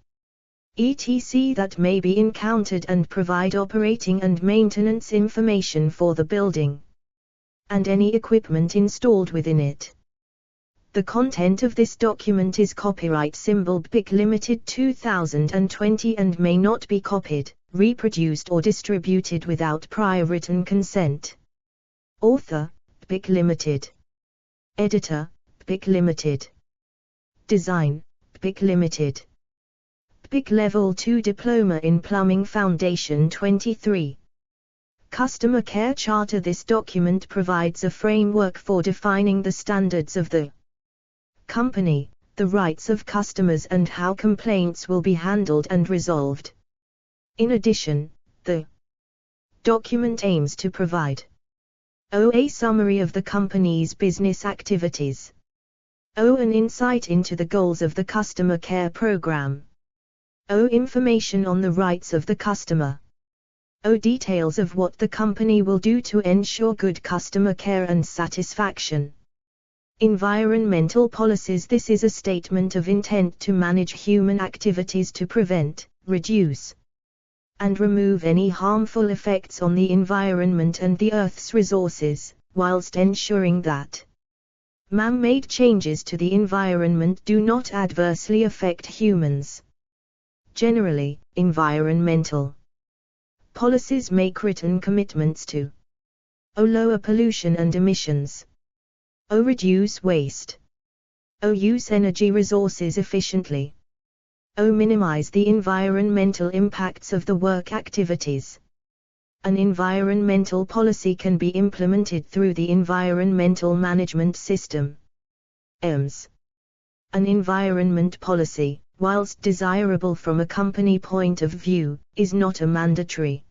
etc. that may be encountered and provide operating and maintenance information for the building and any equipment installed within it. The content of this document is copyright symbol BIC Limited 2020 and may not be copied, reproduced or distributed without prior written consent. Author, BIC Limited. Editor, BIC Limited. Design, BIC Limited. BIC Level 2 Diploma in Plumbing Foundation 23. Customer Care Charter. This document provides a framework for defining the standards of the company, the rights of customers and how complaints will be handled and resolved. In addition, the document aims to provide a summary of the company's business activities, an insight into the goals of the customer care program, information on the rights of the customer, details of what the company will do to ensure good customer care and satisfaction. Environmental policies. This is a statement of intent to manage human activities to prevent, reduce, and remove any harmful effects on the environment and the Earth's resources, whilst ensuring that man-made changes to the environment do not adversely affect humans. Generally, environmental policies make written commitments to lower pollution and emissions, reduce waste, use energy resources efficiently, minimize the environmental impacts of the work activities. An environmental policy can be implemented through the Environmental Management System (EMS). An environment policy, whilst desirable from a company point of view, is not a mandatory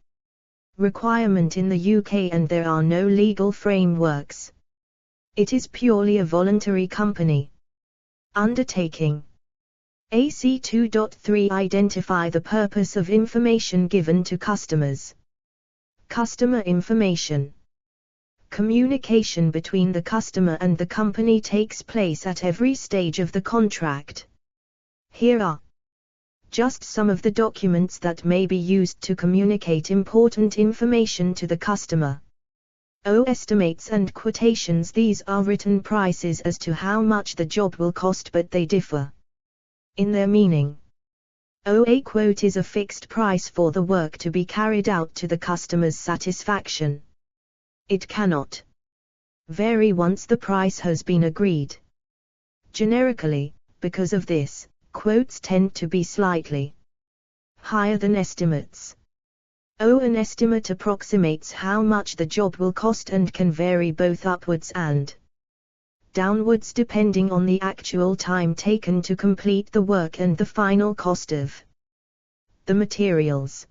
requirement in the UK and there are no legal frameworks. It is purely a voluntary company undertaking. AC 2.3 Identify the purpose of information given to customers. Customer information. Communication between the customer and the company takes place at every stage of the contract. Here are just some of the documents that may be used to communicate important information to the customer. Estimates and quotations. These are written prices as to how much the job will cost, but they differ in their meaning. A quote is a fixed price for the work to be carried out to the customer's satisfaction. It cannot vary once the price has been agreed. Generically, because of this, quotes tend to be slightly higher than estimates. An estimate approximates how much the job will cost and can vary both upwards and downwards depending on the actual time taken to complete the work and the final cost of the materials.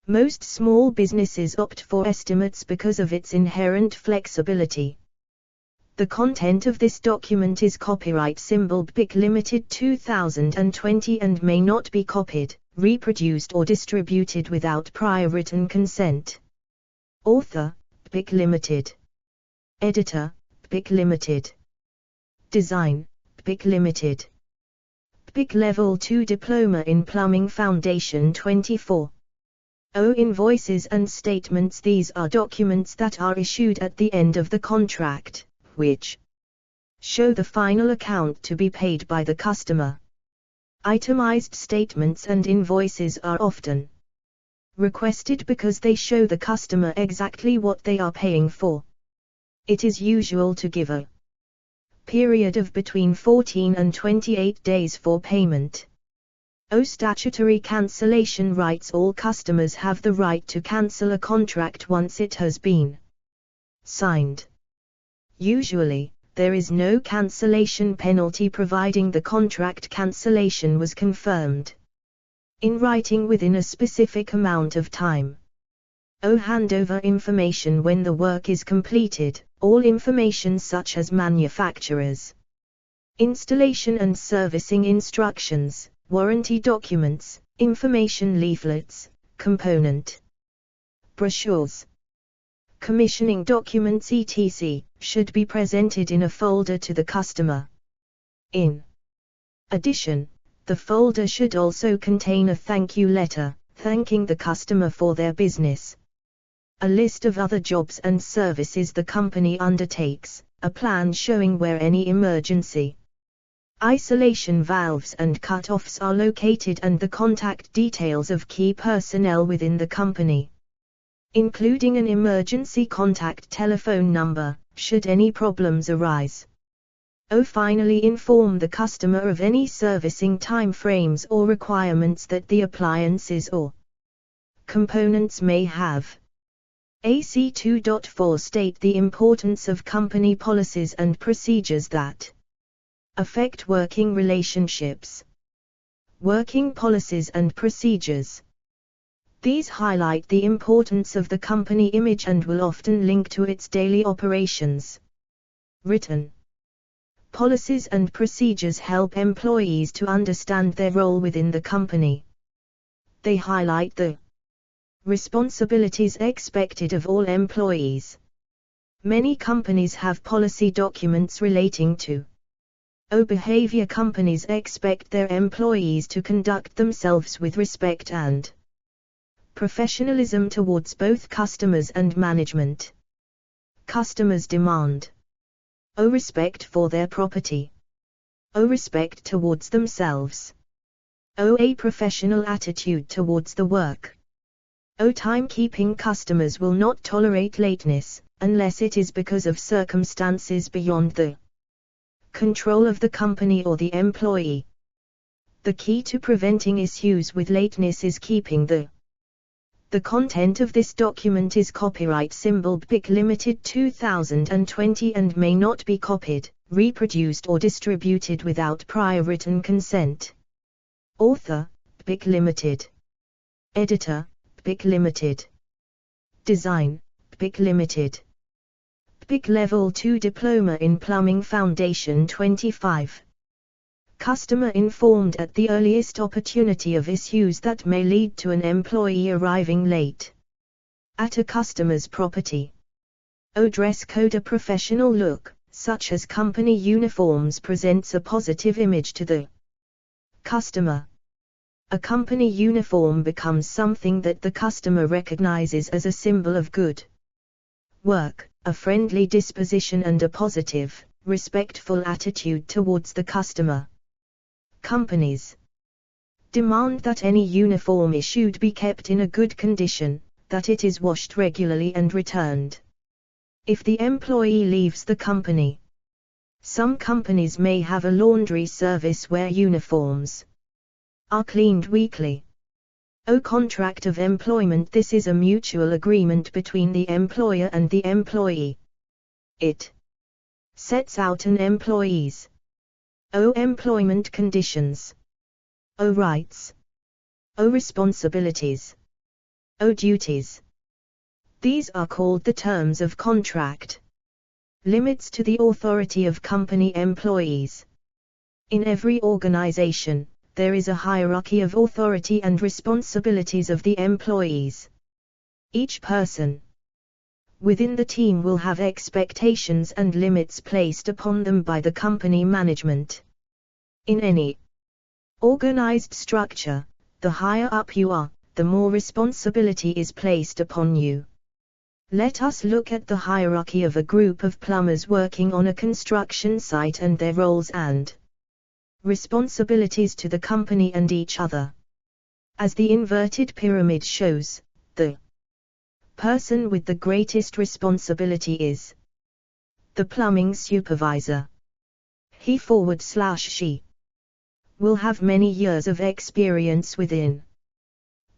Most small businesses opt for estimates because of its inherent flexibility. The content of this document is copyright symbol BIC Limited 2020 and may not be copied, reproduced or distributed without prior written consent. Author, BIC Limited. Editor, BIC Limited. Design, BIC Limited. BIC Level 2 Diploma in Plumbing Foundation 24. Invoices and statements. These are documents that are issued at the end of the contract, which show the final account to be paid by the customer. Itemized statements and invoices are often requested because they show the customer exactly what they are paying for. It is usual to give a period of between 14 and 28 days for payment. Statutory cancellation rights. All customers have the right to cancel a contract once it has been signed. Usually, there is no cancellation penalty providing the contract cancellation was confirmed in writing within a specific amount of time. Hand over information when the work is completed, all information such as manufacturers, installation and servicing instructions, warranty documents, information leaflets, component brochures, commissioning documents etc., should be presented in a folder to the customer. In addition, the folder should also contain a thank you letter, thanking the customer for their business, a list of other jobs and services the company undertakes, a plan showing where any emergency isolation valves and cut-offs are located and the contact details of key personnel within the company, including an emergency contact telephone number, should any problems arise. Finally, inform the customer of any servicing timeframes or requirements that the appliances or components may have. AC 2.4 state the importance of company policies and procedures that affect working relationships. Working policies and procedures. These highlight the importance of the company image and will often link to its daily operations. Written policies and procedures help employees to understand their role within the company. They highlight the responsibilities expected of all employees. Many companies have policy documents relating to behavior. Companies expect their employees to conduct themselves with respect and professionalism towards both customers and management. Customers demand respect for their property, respect towards themselves, a professional attitude towards the work. Timekeeping. Customers will not tolerate lateness, unless it is because of circumstances beyond the control of the company or the employee. The key to preventing issues with lateness is keeping the content of this document is copyright symbol BIC Limited 2020 and may not be copied, reproduced or distributed without prior written consent. Author, BIC Limited. Editor, BIC Limited. Design, BIC Limited. BIC Level 2 Diploma in Plumbing Foundation 25. Customer informed at the earliest opportunity of issues that may lead to an employee arriving late at a customer's property. Dress code. A professional look, such as company uniforms, presents a positive image to the customer. A company uniform becomes something that the customer recognizes as a symbol of good work, a friendly disposition and a positive, respectful attitude towards the customer. Companies demand that any uniform issued be kept in a good condition, that it is washed regularly and returned if the employee leaves the company. Some companies may have a laundry service where uniforms are cleaned weekly. Contract of employment. This is a mutual agreement between the employer and the employee. It sets out an employee's employment conditions, rights, responsibilities, duties. These are called the terms of contract. Limits to the authority of company employees. In every organization, there is a hierarchy of authority and responsibilities of the employees. Each person within the team will have expectations and limits placed upon them by the company management. In any organized structure, the higher up you are, the more responsibility is placed upon you. Let us look at the hierarchy of a group of plumbers working on a construction site and their roles and responsibilities to the company and each other. As the inverted pyramid shows, the person with the greatest responsibility is the plumbing supervisor. He/she will have many years of experience within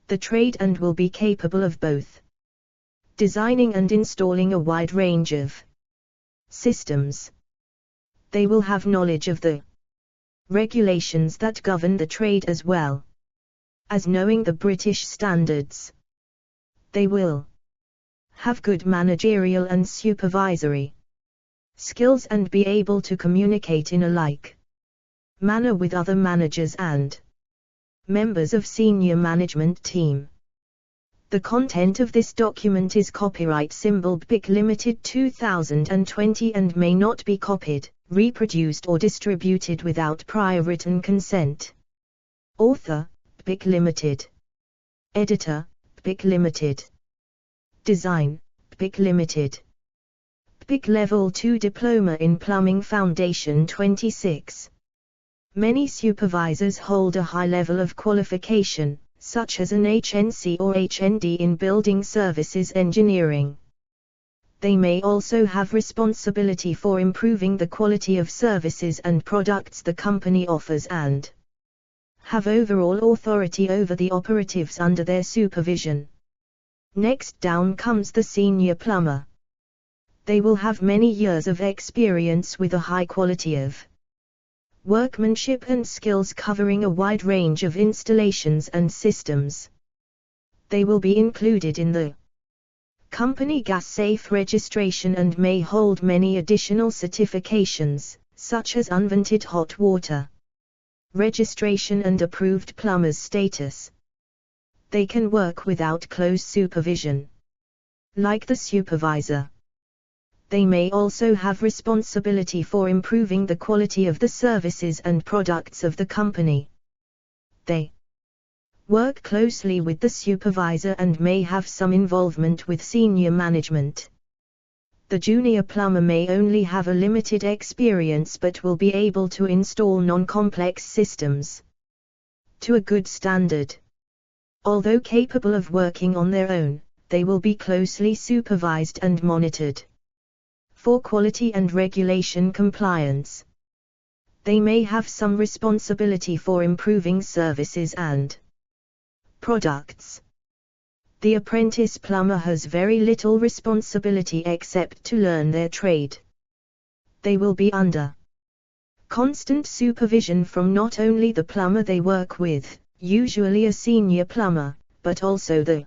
the trade and will be capable of both designing and installing a wide range of systems. They will have knowledge of the regulations that govern the trade as well as knowing the British standards. They will have good managerial and supervisory skills and be able to communicate in a like manner with other managers and members of senior management team. The content of this document is copyright symbol BIC Limited 2020 and may not be copied, reproduced or distributed without prior written consent. Author, BIC Limited. Editor, BIC Limited. Design, BIC Limited. BIC Level 2 Diploma in Plumbing Foundation 26. Many supervisors hold a high level of qualification, such as an HNC or HND in Building Services Engineering. They may also have responsibility for improving the quality of services and products the company offers and have overall authority over the operatives under their supervision. Next down comes the senior plumber. They will have many years of experience with a high quality of workmanship and skills covering a wide range of installations and systems. They will be included in the company gas safe registration and may hold many additional certifications, such as unvented hot water registration and approved plumber's status. They can work without close supervision, like the supervisor. They may also have responsibility for improving the quality of the services and products of the company. They work closely with the supervisor and may have some involvement with senior management. The junior plumber may only have a limited experience but will be able to install non-complex systems to a good standard. Although capable of working on their own, they will be closely supervised and monitored for quality and regulation compliance. They may have some responsibility for improving services and products. The apprentice plumber has very little responsibility except to learn their trade. They will be under constant supervision from not only the plumber they work with, usually a senior plumber, but also the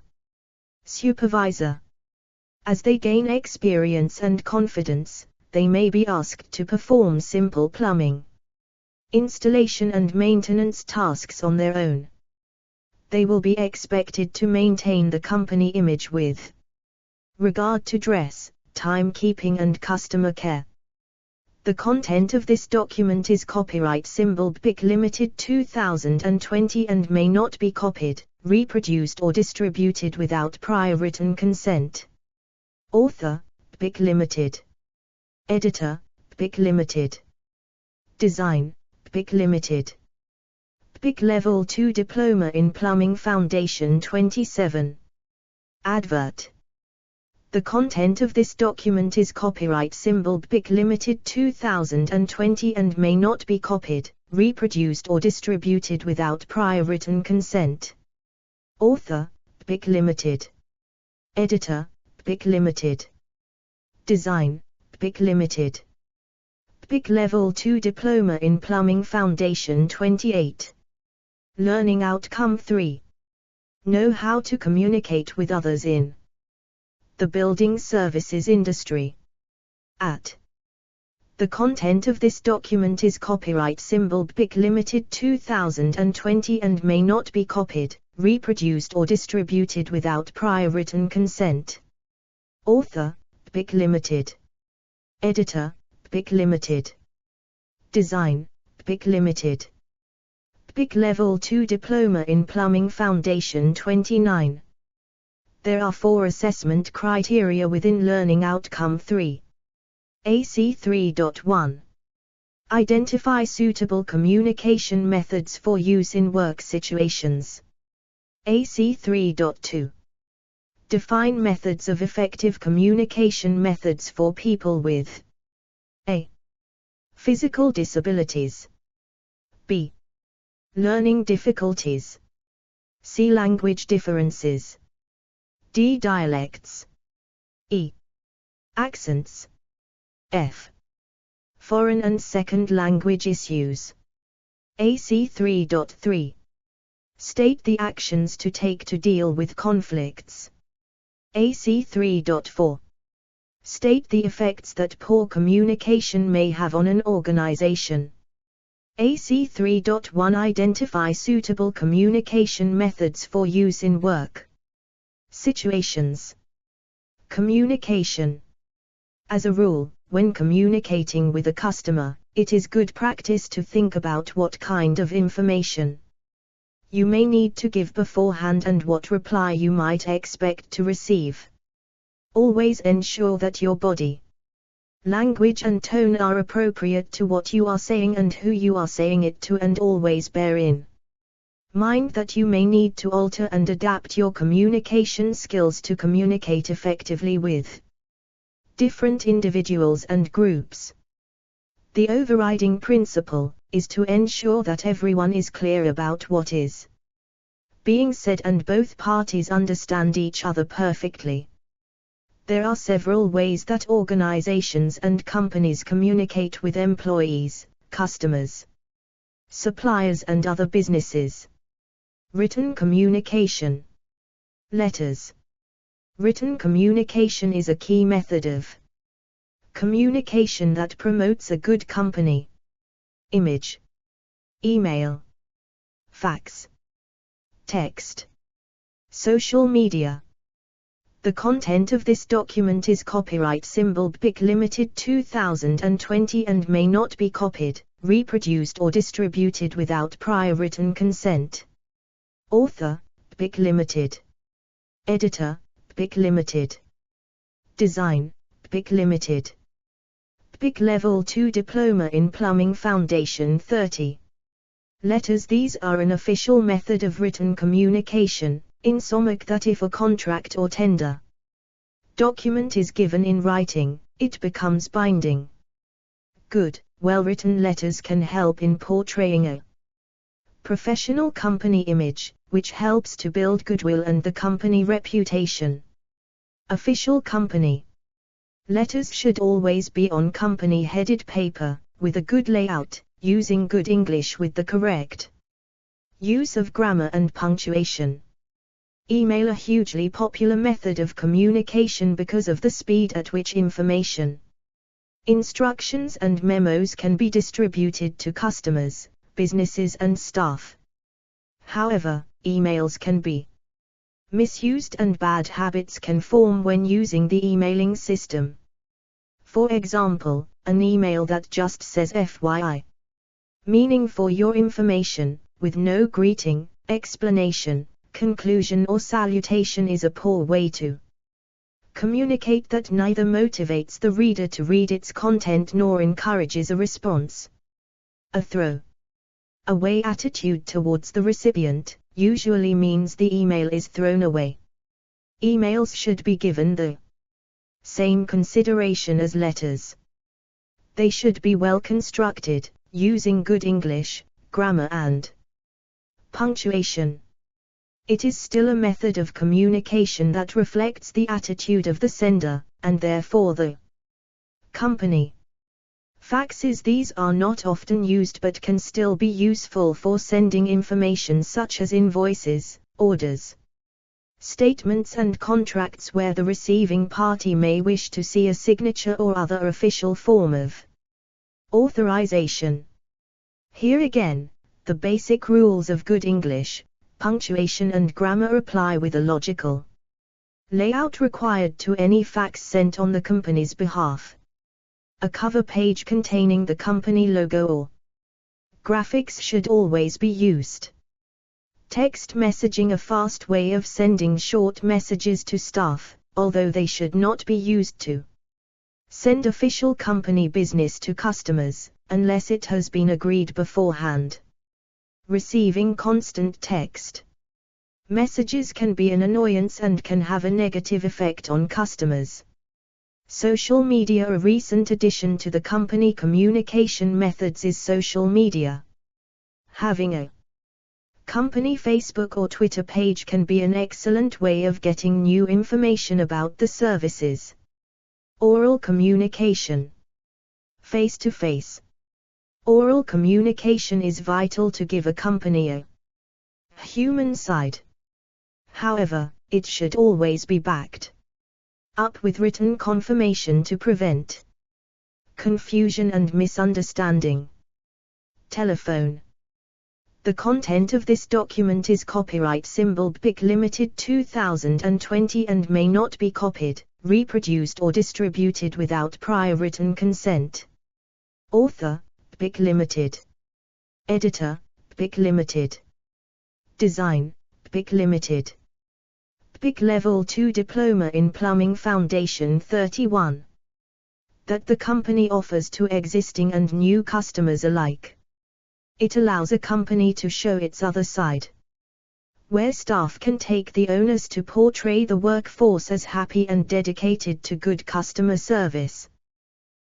supervisor. As they gain experience and confidence, they may be asked to perform simple plumbing installation and maintenance tasks on their own. They will be expected to maintain the company image with regard to dress, timekeeping and customer care. The content of this document is copyright symbol BIC Limited 2020 and may not be copied, reproduced or distributed without prior written consent. Author, BIC Limited. Editor, BIC Limited. Design, BIC Limited. BIC Level 2 Diploma in Plumbing Foundation 27. Advert. The content of this document is copyright symbol BIC Limited 2020 and may not be copied, reproduced or distributed without prior written consent. Author, BIC Limited. Editor, BIC Limited. Design, BIC Limited. BIC Level 2 Diploma in Plumbing Foundation 28. Learning Outcome 3. Know how to communicate with others in the building services industry. The content of this document is copyright symbol BIC Limited 2020 and may not be copied, reproduced or distributed without prior written consent. Author, BIC Limited. Editor, BIC Limited. Design, BIC Limited. BIC Level 2 Diploma in Plumbing Foundation 29. There are 4 assessment criteria within Learning Outcome 3. AC 3.1. Identify suitable communication methods for use in work situations. AC 3.2. Define methods of effective communication methods for people with a. Physical disabilities, b. Learning difficulties, c. Language differences, d. Dialects, e. Accents, f. Foreign and second language issues. AC 3.3. State the actions to take to deal with conflicts. AC 3.4. State the effects that poor communication may have on an organization. AC 3.1. Identify suitable communication methods for use in work situations. Communication. As a rule, when communicating with a customer, it is good practice to think about what kind of information you may need to give beforehand and what reply you might expect to receive. Always ensure that your body language and tone are appropriate to what you are saying and who you are saying it to, and always bear in mind that you may need to alter and adapt your communication skills to communicate effectively with different individuals and groups. The overriding principle is to ensure that everyone is clear about what is being said and both parties understand each other perfectly. There are several ways that organizations and companies communicate with employees, customers, suppliers, and other businesses. Written communication. Letters. Written communication is a key method of communication that promotes a good company image. Email, fax, text, social media. The content of this document is copyright symbol BPIC Limited 2020 and may not be copied, reproduced or distributed without prior written consent. Author, BPIC Limited. Editor, BPIC Limited. Design, BPIC Limited. BPIC Level 2 Diploma in Plumbing Foundation 30. Letters. These are an official method of written communication, insomuch that if a contract or tender document is given in writing, it becomes binding. Good, well-written letters can help in portraying a professional company image, which helps to build goodwill and the company reputation. Official company letters should always be on company-headed paper, with a good layout, using good English with the correct use of grammar and punctuation. Email. A hugely popular method of communication because of the speed at which information, instructions and memos can be distributed to customers, businesses and staff. However, emails can be misused and bad habits can form when using the emailing system. For example, an email that just says FYI, meaning for your information, with no greeting, explanation, conclusion or salutation is a poor way to communicate that neither motivates the reader to read its content nor encourages a response. A throw-away attitude towards the recipient usually means the email is thrown away. Emails should be given the same consideration as letters. They should be well constructed, using good English, grammar and punctuation. It is still a method of communication that reflects the attitude of the sender, and therefore the company. Faxes. These are not often used but can still be useful for sending information such as invoices, orders, statements and contracts where the receiving party may wish to see a signature or other official form of authorization. Here again, the basic rules of good English, punctuation and grammar apply with a logical layout required to any fax sent on the company's behalf. A cover page containing the company logo or graphics should always be used. Text messaging. A fast way of sending short messages to staff, although they should not be used to send official company business to customers, unless it has been agreed beforehand. Receiving constant text messages can be an annoyance and can have a negative effect on customers. Social media. A recent addition to the company communication methods is social media. Having a company Facebook or Twitter page can be an excellent way of getting new information about the services. Oral communication. Face-to-face. Oral communication is vital to give a company a human side. However, it should always be backed up with written confirmation to prevent confusion and misunderstanding. Telephone. The content of this document is copyright symbol BIC Limited 2020 and may not be copied, reproduced or distributed without prior written consent. Author, BIC Limited. Editor, BIC Limited. Design, BIC Limited. BIC Level 2 Diploma in Plumbing Foundation 31. That the company offers to existing and new customers alike. It allows a company to show its other side, where staff can take the onus to portray the workforce as happy and dedicated to good customer service.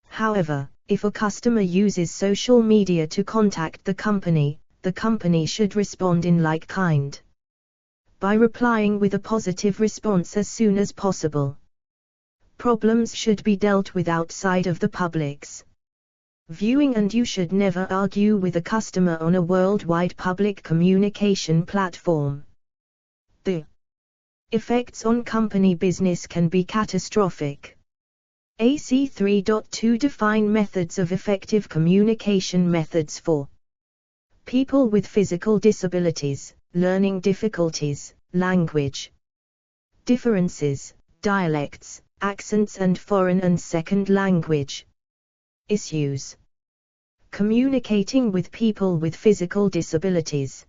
However, if a customer uses social media to contact the company should respond in like kind, by replying with a positive response as soon as possible. Problems should be dealt with outside of the public's viewing, and you should never argue with a customer on a worldwide public communication platform. The effects on company business can be catastrophic. AC 3.2 Define methods of effective communication methods for people with physical disabilities, learning difficulties, language differences, dialects, accents and foreign and second language issues. Communicating with people with physical disabilities.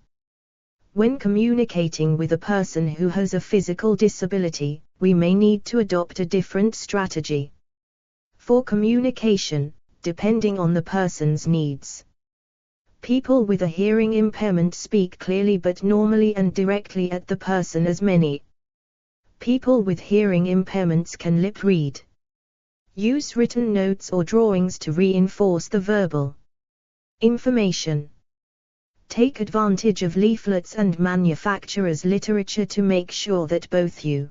When communicating with a person who has a physical disability, we may need to adopt a different strategy for communication, depending on the person's needs. People with a hearing impairment speak clearly but normally and directly at the person, as many people with hearing impairments can lip read. Use written notes or drawings to reinforce the verbal information. Take advantage of leaflets and manufacturers' literature to make sure that both you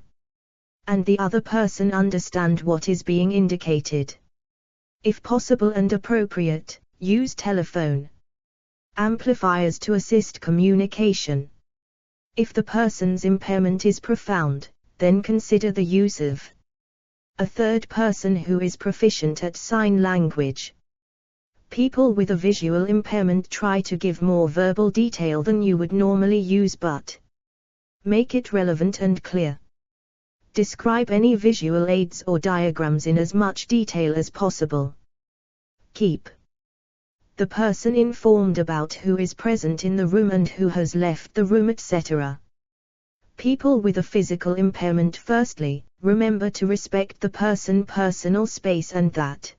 and the other person understand what is being indicated. If possible and appropriate, use telephone amplifiers to assist communication. If the person's impairment is profound, then consider the use of a third person who is proficient at sign language. People with a visual impairment try to give more verbal detail than you would normally use, but make it relevant and clear. Describe any visual aids or diagrams in as much detail as possible. Keep the person informed about who is present in the room and who has left the room, etc. People with a physical impairment. Firstly, remember to respect the person's personal space, and that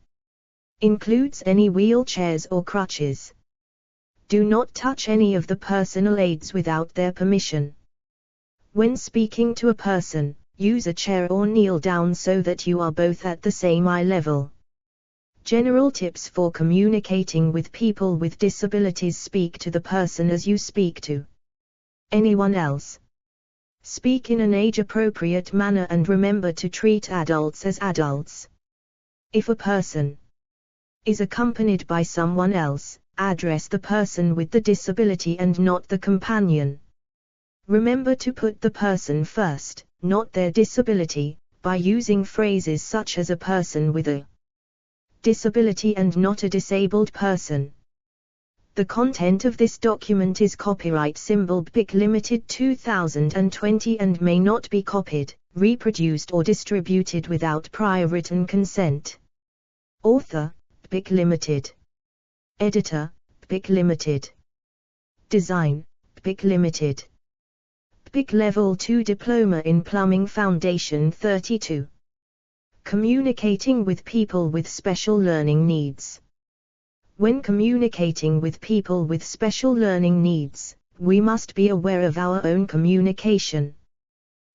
includes any wheelchairs or crutches. Do not touch any of the personal aids without their permission. When speaking to a person, use a chair or kneel down so that you are both at the same eye level. General tips for communicating with people with disabilities: speak to the person as you speak to anyone else. Speak in an age-appropriate manner and remember to treat adults as adults. If a person is accompanied by someone else, address the person with the disability and not the companion. Remember to put the person first, not their disability, by using phrases such as a person with a disability and not a disabled person. The content of this document is copyright symbol BIC Limited 2020 and may not be copied, reproduced or distributed without prior written consent. Author, BIC Limited. Editor, BIC Limited. Design, BIC Limited. BIC Level 2 Diploma in Plumbing Foundation 32. Communicating with people with special learning needs. When communicating with people with special learning needs, we must be aware of our own communication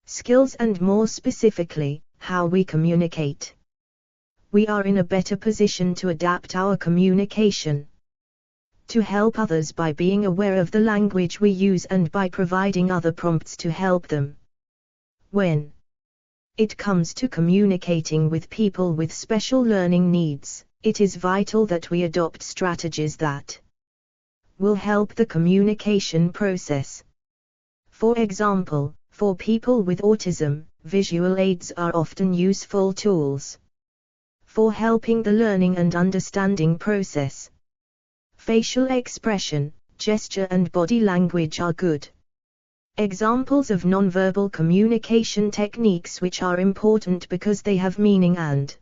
skills and, more specifically, how we communicate. We are in a better position to adapt our communication to help others by being aware of the language we use and by providing other prompts to help them. When it comes to communicating with people with special learning needs, It is vital that we adopt strategies that will help the communication process. For example, for people with autism, visual aids are often useful tools for helping the learning and understanding process. Facial expression, gesture and body language are good examples of nonverbal communication techniques which are important because they have meaning. And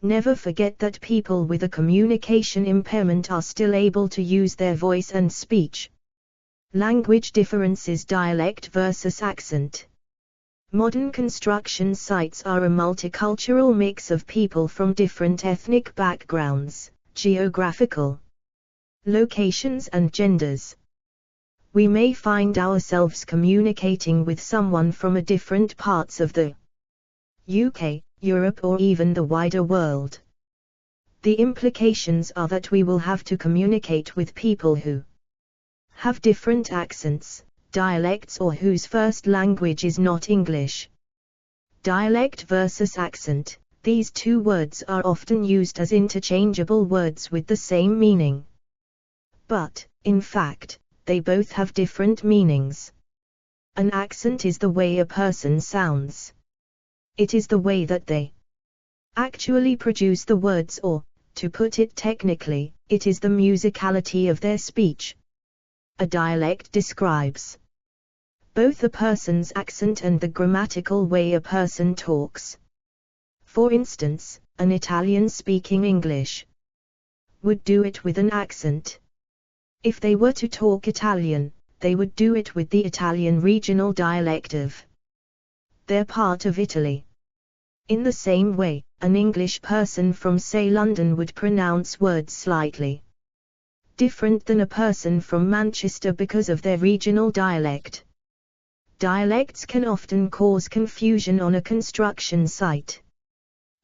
never forget that people with a communication impairment are still able to use their voice and speech. Language differences: dialect versus accent. Modern construction sites are a multicultural mix of people from different ethnic backgrounds, geographical locations and genders. We may find ourselves communicating with someone from different parts of the UK, Europe or even the wider world. The implications are that we will have to communicate with people who have different accents, dialects or whose first language is not English. Dialect versus accent. These two words are often used as interchangeable words with the same meaning. But, in fact, they both have different meanings. An accent is the way a person sounds. It is the way that they actually produce the words, or, to put it technically, it is the musicality of their speech. A dialect describes both a person's accent and the grammatical way a person talks. For instance, an Italian speaking English would do it with an accent. If they were to talk Italian, they would do it with the Italian regional dialect of their part of Italy. In the same way, an English person from, say, London would pronounce words slightly different than a person from Manchester because of their regional dialect. Dialects can often cause confusion on a construction site.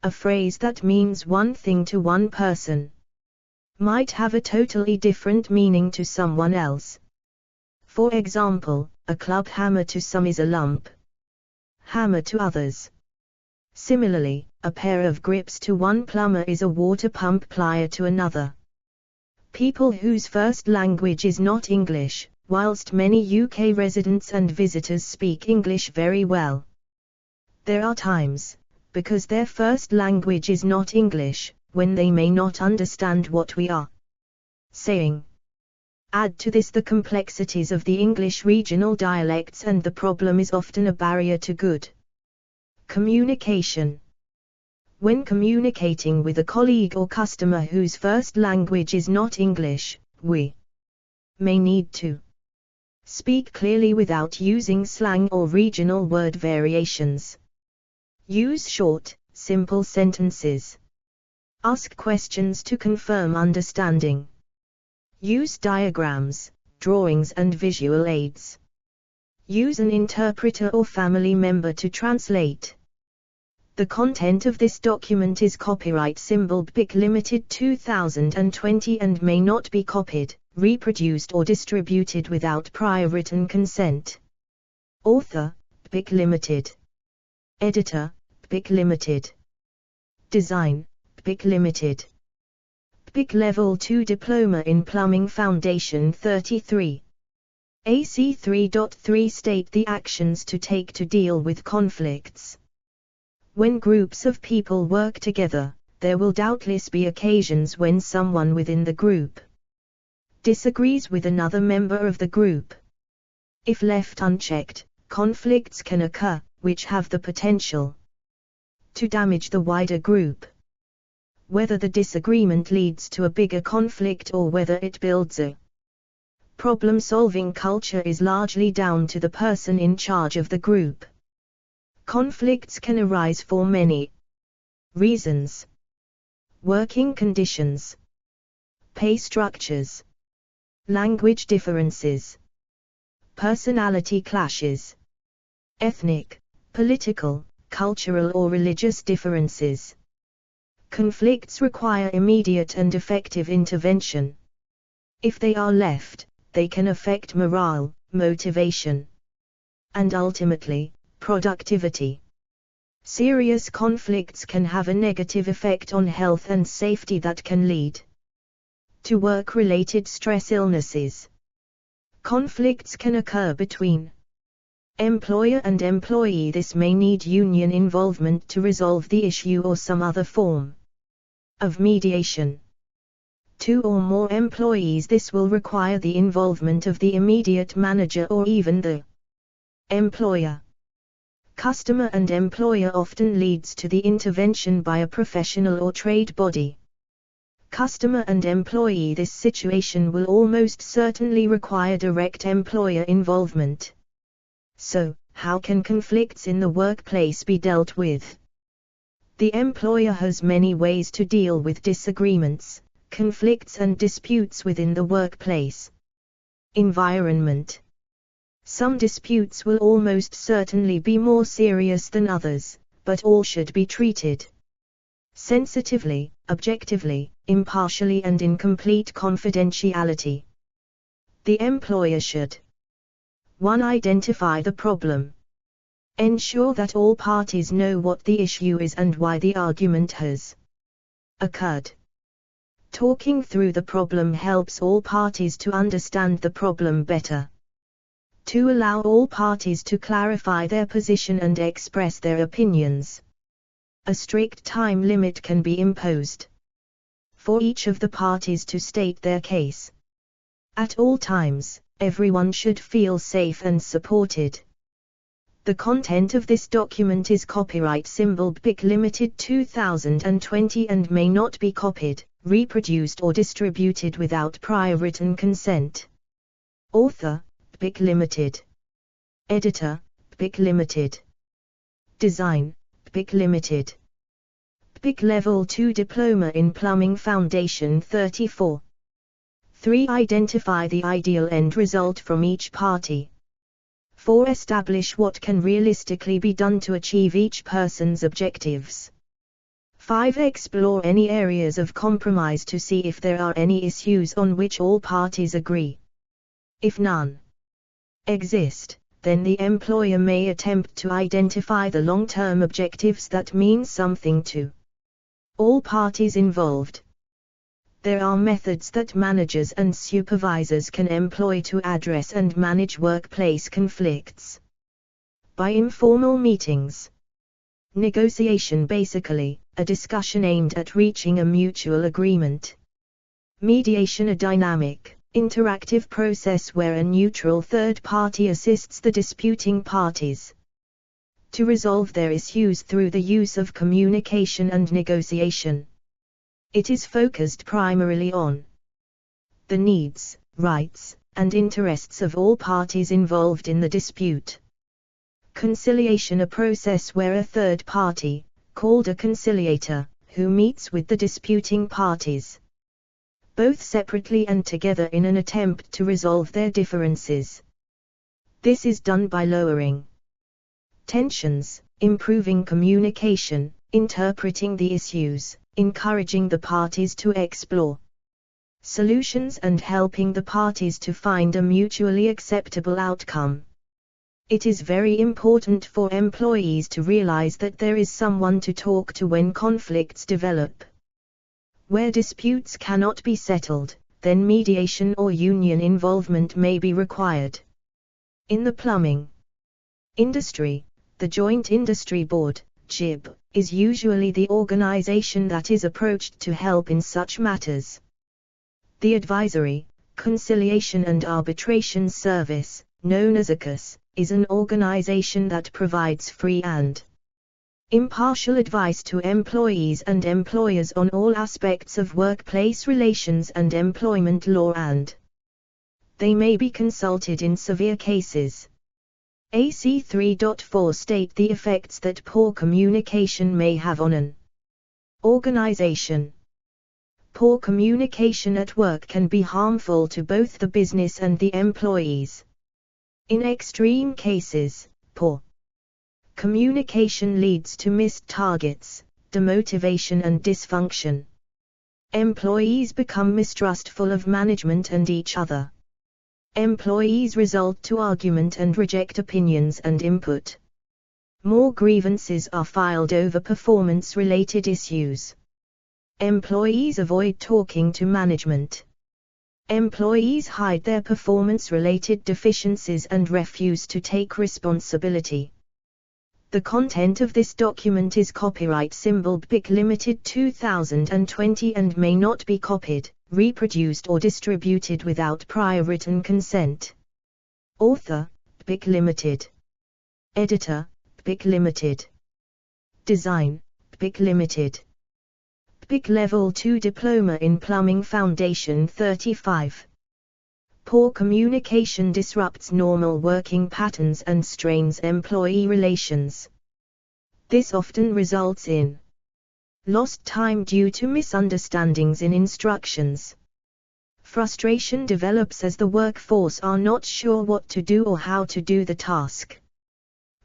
A phrase that means one thing to one person might have a totally different meaning to someone else. For example, a club hammer to some is a lump hammer to others. Similarly, a pair of grips to one plumber is a water pump plier to another. People whose first language is not English, whilst many UK residents and visitors speak English very well. There are times, because their first language is not English, when they may not understand what we are saying. Add to this the complexities of the English regional dialects and the problem is often a barrier to good communication. When communicating with a colleague or customer whose first language is not English, we may need to speak clearly without using slang or regional word variations. Use short, simple sentences. Ask questions to confirm understanding. Use diagrams, drawings and visual aids. Use an interpreter or family member to translate. The content of this document is copyright symbol BIC Limited 2020 and may not be copied, reproduced or distributed without prior written consent. Author, BIC Limited. Editor, BIC Limited. Design, BIC Limited. BIC Level 2 Diploma in Plumbing Foundation 33. AC 3.3 State the actions to take to deal with conflicts. When groups of people work together, there will doubtless be occasions when someone within the group disagrees with another member of the group. If left unchecked, conflicts can occur, which have the potential to damage the wider group. Whether the disagreement leads to a bigger conflict or whether it builds a problem-solving culture is largely down to the person in charge of the group. Conflicts can arise for many reasons. Working conditions, pay structures, language differences, personality clashes, ethnic, political, cultural or religious differences. Conflicts require immediate and effective intervention. If they are left, they can affect morale, motivation, and ultimately, productivity. Serious conflicts can have a negative effect on health and safety that can lead to work-related stress illnesses. Conflicts can occur between employer and employee. This may need union involvement to resolve the issue or some other form of mediation. Two or more employees. This will require the involvement of the immediate manager or even the employer. Customer and employer often leads to the intervention by a professional or trade body. Customer and employee. This situation will almost certainly require direct employer involvement. So, how can conflicts in the workplace be dealt with? The employer has many ways to deal with disagreements, conflicts and disputes within the workplace environment. Some disputes will almost certainly be more serious than others, but all should be treated sensitively, objectively, impartially and in complete confidentiality. The employer should 1. Identify the problem. Ensure that all parties know what the issue is and why the argument has occurred. Talking through the problem helps all parties to understand the problem better. 2. Allow all parties to clarify their position and express their opinions. A strict time limit can be imposed for each of the parties to state their case. At all times, everyone should feel safe and supported. The content of this document is copyright symbol BIC Limited 2020 and may not be copied, reproduced or distributed without prior written consent. Author, BIC Limited. Editor, BIC Limited. Design, BIC Limited. BIC Level 2 Diploma in Plumbing Foundation 34. 3. Identify the ideal end result from each party. 4. Establish what can realistically be done to achieve each person's objectives. 5. Explore any areas of compromise to see if there are any issues on which all parties agree. If none exist, then the employer may attempt to identify the long-term objectives that mean something to all parties involved. There are methods that managers and supervisors can employ to address and manage workplace conflicts. By informal meetings. Negotiation, basically, a discussion aimed at reaching a mutual agreement. Mediation, a dynamic, interactive process where a neutral third party assists the disputing parties to resolve their issues through the use of communication and negotiation. It is focused primarily on the needs, rights, and interests of all parties involved in the dispute. Conciliation, a process where a third party, called a conciliator, who meets with the disputing parties, both separately and together in an attempt to resolve their differences. This is done by lowering tensions, improving communication, interpreting the issues, encouraging the parties to explore solutions and helping the parties to find a mutually acceptable outcome. It is very important for employees to realize that there is someone to talk to when conflicts develop. Where disputes cannot be settled, then mediation or union involvement may be required. In the plumbing industry, the Joint Industry Board, JIB, is usually the organization that is approached to help in such matters. The Advisory, Conciliation and Arbitration Service, known as ACUS, is an organization that provides free and impartial advice to employees and employers on all aspects of workplace relations and employment law, and they may be consulted in severe cases. AC 3.4 state the effects that poor communication may have on an organization. Poor communication at work can be harmful to both the business and the employees. In extreme cases, poor communication leads to missed targets, demotivation and dysfunction. Employees become mistrustful of management and each other. Employees resort to argument and reject opinions and input. More grievances are filed over performance-related issues. Employees avoid talking to management. Employees hide their performance-related deficiencies and refuse to take responsibility. The content of this document is copyright symbol BIC Limited 2020 and may not be copied, reproduced or distributed without prior written consent. Author, BIC Limited. Editor, BIC Limited. Design, BIC Limited. BIC Level 2 Diploma in Plumbing Foundation 35. Poor communication disrupts normal working patterns and strains employee relations. This often results in lost time due to misunderstandings in instructions. Frustration develops as the workforce are not sure what to do or how to do the task.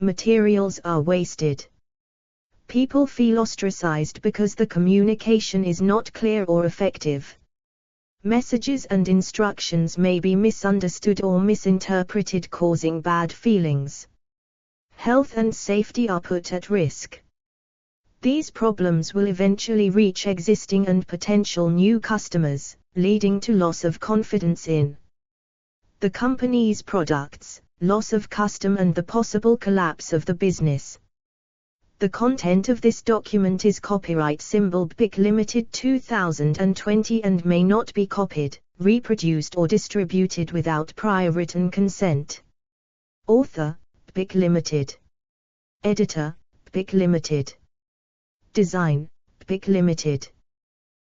Materials are wasted. People feel ostracized because the communication is not clear or effective. Messages and instructions may be misunderstood or misinterpreted, causing bad feelings. Health and safety are put at risk. These problems will eventually reach existing and potential new customers, leading to loss of confidence in the company's products, loss of custom and the possible collapse of the business. The content of this document is copyright symbol BIC Limited 2020 and may not be copied, reproduced or distributed without prior written consent. Author, BIC Limited. Editor, BIC Limited. Design, BIC Limited.